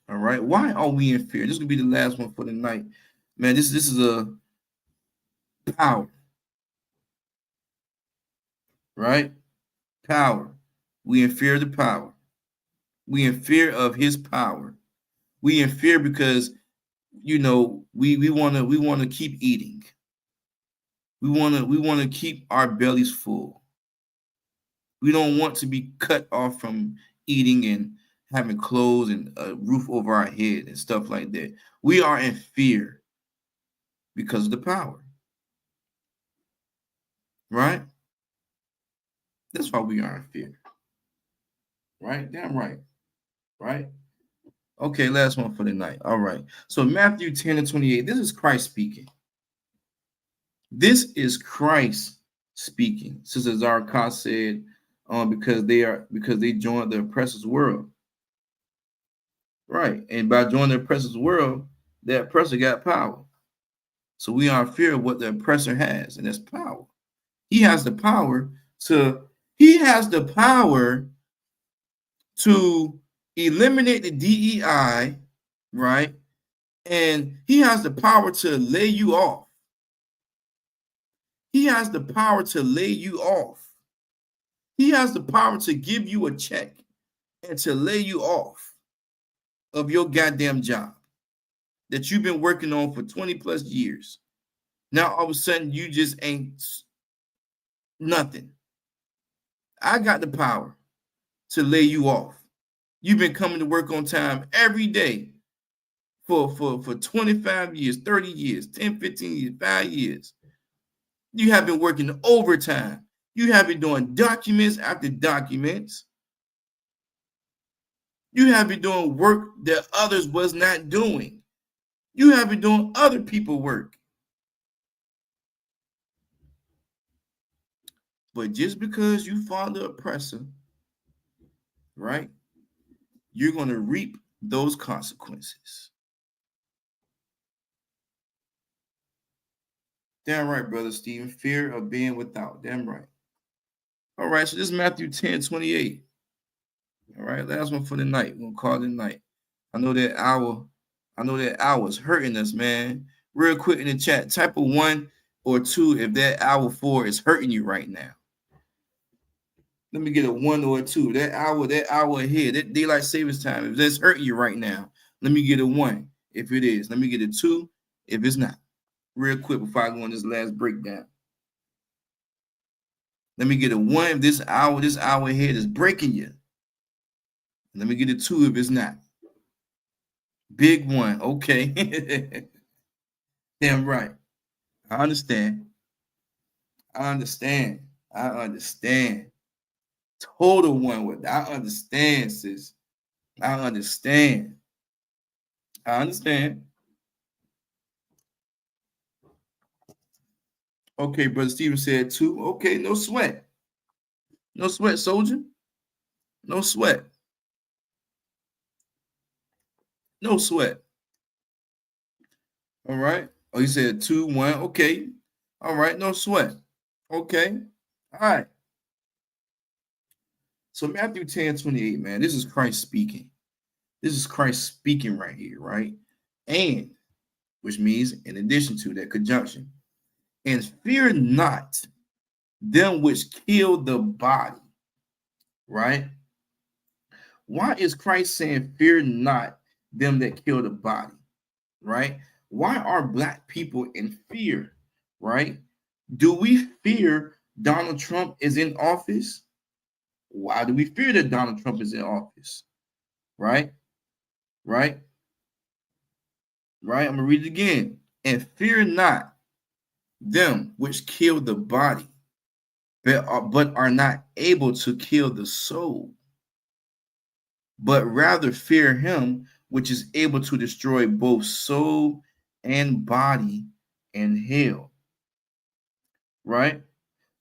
All right. Why are we in fear? This will be the last one for the night. Man, this is a power. Right? Power. We in fear of the power. We in fear of his power. We in fear because we want to keep eating. We want to keep our bellies full. We don't want to be cut off from eating and having clothes and a roof over our head and stuff like that. We are in fear because of the power. Right? That's why we are in fear. Right? Damn right. Right? Okay, last one for the night. All right. So Matthew 10:28. This is Christ speaking. This is Christ speaking. Sister Zarka said, because they joined the oppressor's world. Right. And by joining the oppressor's world, the oppressor got power. So we are in fear of what the oppressor has, and that's power. He has the power to eliminate the DEI, right? And he has the power to lay you off. He has the power to lay you off. He has the power to give you a check and to lay you off of your goddamn job that you've been working on for 20 plus years. Now, all of a sudden, you just ain't nothing. I got the power to lay you off. You've been coming to work on time every day for 25 years, 30 years, 10, 15 years, 5 years. You have been working overtime. You have been doing documents after documents. You have been doing work that others was not doing. You have been doing other people's work. But just because you fought the oppressor, right, you're going to reap those consequences. Damn right, brother Stephen. Fear of being without. Damn right. All right, so this is Matthew 10:28. All right, last one for the night. We're gonna call it night. I know that hour's hurting us, man. Real quick in the chat, type of 1 or 2 if that hour 4 is hurting you right now. Let me get a 1 or a 2. That hour ahead, that daylight savings time, if that's hurting you right now, let me get a 1 if it is. Let me get a 2 if it's not. Real quick before I go on this last breakdown. Let me get a 1 if this hour ahead is breaking you. Let me get a 2 if it's not. Big 1. Okay. Damn right. I understand. Total 1 with that. I understand, sis. I understand. Okay, Brother Stephen said 2. Okay, no sweat. No sweat, soldier. No sweat. No sweat. All right. Oh, he said 2, 1. Okay. All right, no sweat. Okay. All right. So Matthew 10:28, man, this is Christ speaking. This is Christ speaking right here, right? And, which means in addition to that conjunction, and fear not them which kill the body, right? Why is Christ saying fear not them that kill the body, right? Why are black people in fear, right? Do we fear Donald Trump is in office? Why do we fear that Donald Trump is in office? Right? I'm gonna read it again. And fear not them which kill the body, but are not able to kill the soul, but rather fear him which is able to destroy both soul and body in hell. Right?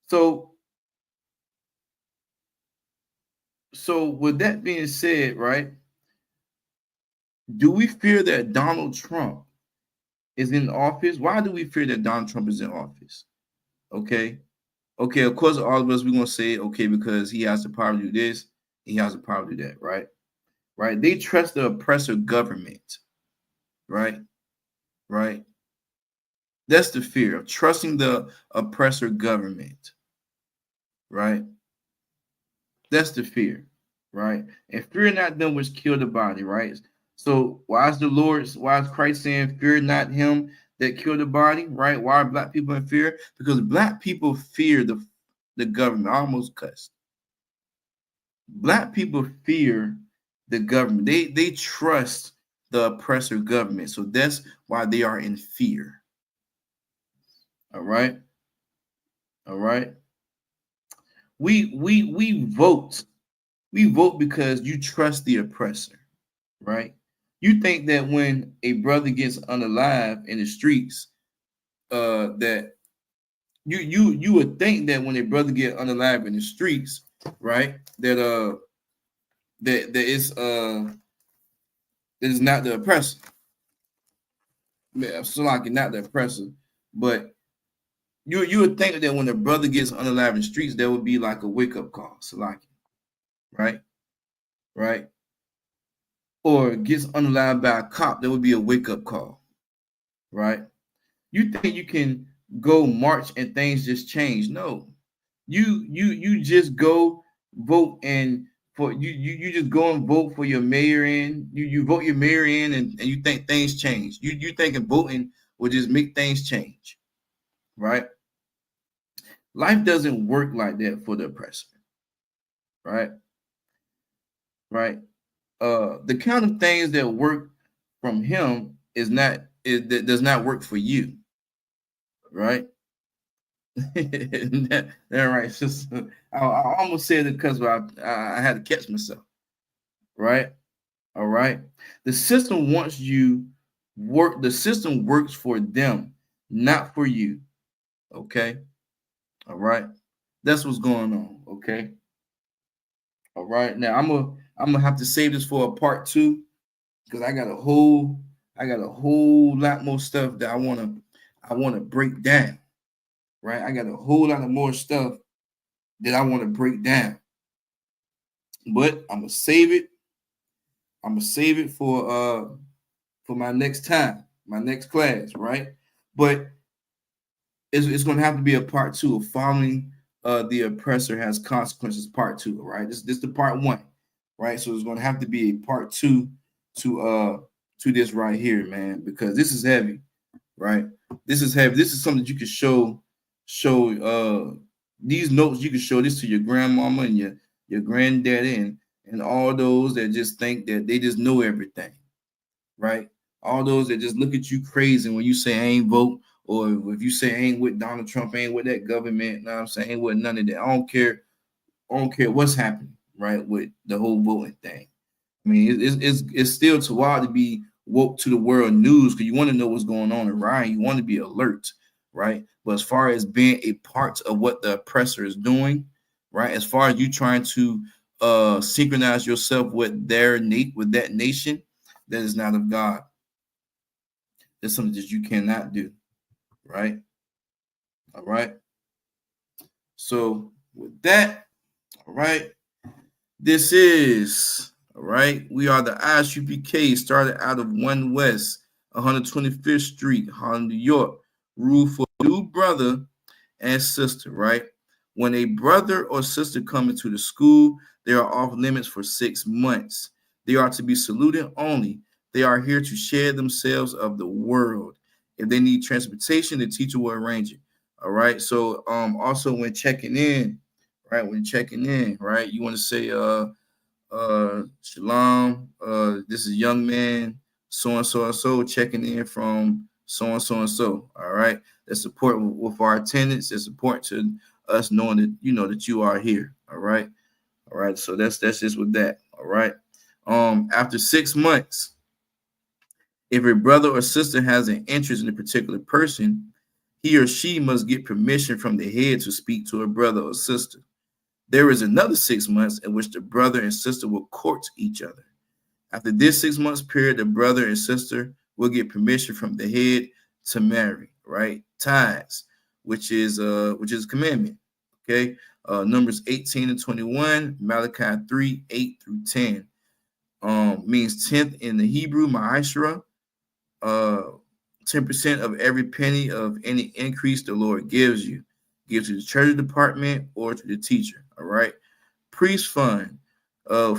So with that being said, right? Do we fear that Donald Trump is in office? Why do we fear that Donald Trump is in office? Okay, of course, all of us, we're going to say, okay, because he has the power to do this, he has the power to do that, right? They trust the oppressor government, right? That's the fear of trusting the oppressor government, right? That's the fear, right? And fear not them which kill the body, right? So why is Christ saying fear not him that kill the body, right? Why are black people in fear? Because black people fear the government. I almost cussed. Black people fear the government. They trust the oppressor government. So that's why they are in fear. All right. We vote. We vote because you trust the oppressor, right? You think that when a brother gets unalive in the streets, that you would think that when a brother get unalive in the streets, right? That it's not the oppressor. So like not the oppressor, but you would think that when a brother gets unalive in the streets, there would be like a wake up call, so like, right? Or gets unalive by a cop, there would be a wake up call, right? You think you can go march and things just change? No, you just go vote and for you just go and vote for your mayor in. You vote your mayor in and you think things change. You thinking voting will just make things change, right? Life doesn't work like that for the oppressor, right? The kind of things that work from him that does not work for you, right? That right. It's just, I almost said it because I had to catch myself, right? All right. The system wants you work. The system works for them, not for you. Okay. All right. That's what's going on. Okay. All right. Now I'm gonna have to save this for a part 2 because I got a whole lot more stuff that I wanna break down. right? I got a whole lot of more stuff that I want to break down. But I'm gonna save it. I'm gonna save it for my next time, my next class, right? But it's gonna have to be a part 2 of following the oppressor has consequences, part 2, right? This is the part 1, right? So it's gonna have to be a part 2 to this right here, man, because this is heavy, right? This is heavy. This is something that you can show these notes. You can show this to your grandmama and your granddaddy and all those that just think that they just know everything, right? All those that just look at you crazy when you say I ain't vote, or if you say I ain't with Donald Trump, ain't with that government, you know what I'm saying, ain't with none of that. I don't care what's happening, right, with the whole voting thing. I mean, it's still too wild to be woke to the world news because you want to know what's going on around. You want to be alert, right? But as far as being a part of what the oppressor is doing, right? As far as you trying to synchronize yourself with that nation, that is not of God. That's something that you cannot do, right? All right. So with that, all right, this is, all right, we are the ISUPK, started out of 1 West, 125th Street, Harlem, New York, rule for new brother and sister, right? When a brother or sister come into the school, they are off limits for 6 months. They are to be saluted only. They are here to share themselves of the world. If they need transportation, the teacher will arrange it. All right. So also when checking in, right? When checking in, right? You want to say shalom, this is young man, so and so checking in from so and so. All right. That's important with our attendance. It's important to us knowing that that you are here. All right. All right. So that's just with that. All right. After 6 months, if a brother or sister has an interest in a particular person, he or she must get permission from the head to speak to a brother or sister. There is another 6 months in which the brother and sister will court each other. After this 6 months period, the brother and sister will get permission from the head to marry, right? Ties, which is a commandment. Okay. Numbers 18 and 21, Malachi 3, 8 through 10. Means 10th in the Hebrew, ma'ashra. 10% of every penny of any increase the Lord gives you. Give to the treasury department or to the teacher. All right. Priest fund,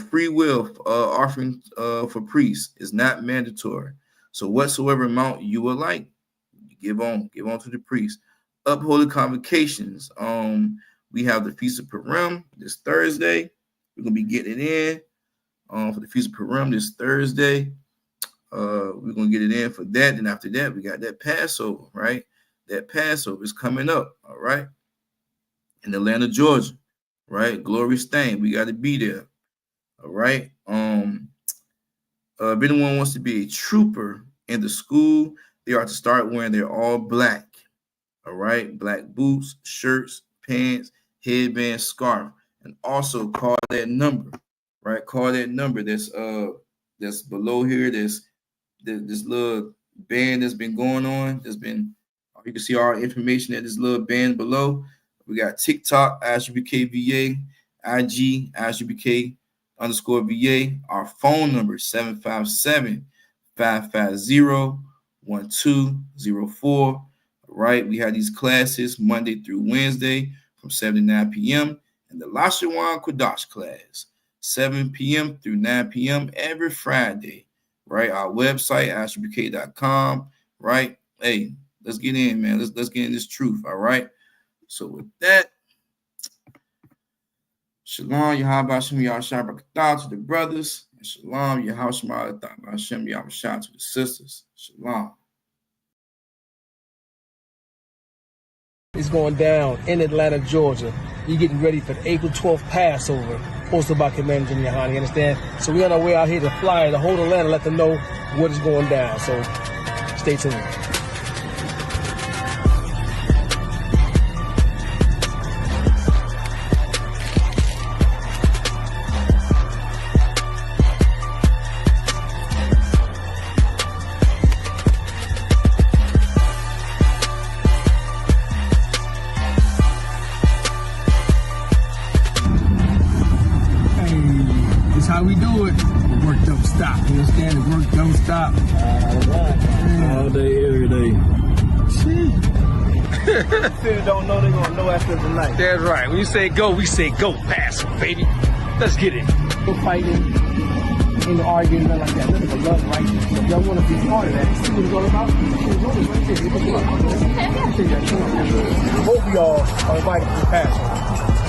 free will offering for priests is not mandatory. So whatsoever amount you would like, you give on to the priest. Upholding convocations. We have the Feast of Purim this Thursday. We're gonna be getting it in for the Feast of Purim this Thursday. We're gonna get it in for that. And after that, we got that Passover, right? That Passover is coming up, all right, in Atlanta, Georgia, right? Glorious thing. We got to be there, all right. If anyone wants to be a trooper in the school, they are to start wearing their all black, all right, black boots, shirts, pants, headband, scarf, and also call that number, right? Call that number that's below here. This little band that's been going on. You can see our information at this little band below. We got TikTok, ISUPK VA, IG, ISUPK_VA. Our phone number is 757-550-1204. All right. We have these classes Monday through Wednesday from 7 to 9 p.m. and the Lashawan Kodash class, 7 p.m. through 9 p.m. every Friday. Right, our website, ISUPK.com. Right, hey, let's get in, man. Let's get in this truth. All right. So with that, shalom, Yahweh Hashem, Yahshua to the brothers, and shalom, Yahweh Hashem, Yahweh to the sisters. Shalom. It's going down in Atlanta, Georgia. You're getting ready for the April 12th Passover, hosted by Commander Jimmy Yahani, you understand? So we're on our way out here to fly the whole Atlanta, let them know what is going down. So stay tuned. how we do it. The work don't stop. You understand? The work don't stop. All day, every day. If don't know, they're gonna know after tonight. That's right. When you say go, we say go. Pass, baby. Let's get it. No fighting, ain't no arguing, nothing like that. Nothing but love, right? So if y'all want to be part of that, see what it's all about? Both of y'all are invited to the pass.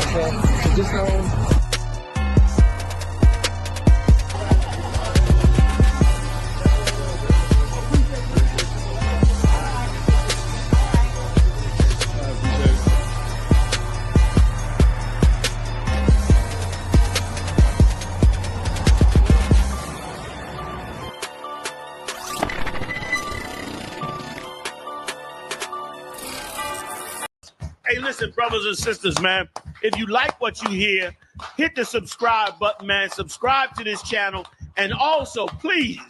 Okay? So just Hey, listen, brothers and sisters, man. If you like what you hear, hit the subscribe button, man. Subscribe to this channel. And also, please,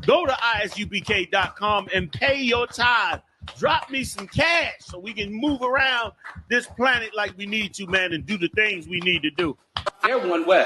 go to ISUPK.com and pay your tithe. Drop me some cash so we can move around this planet like we need to, man, and do the things we need to do. They're one West.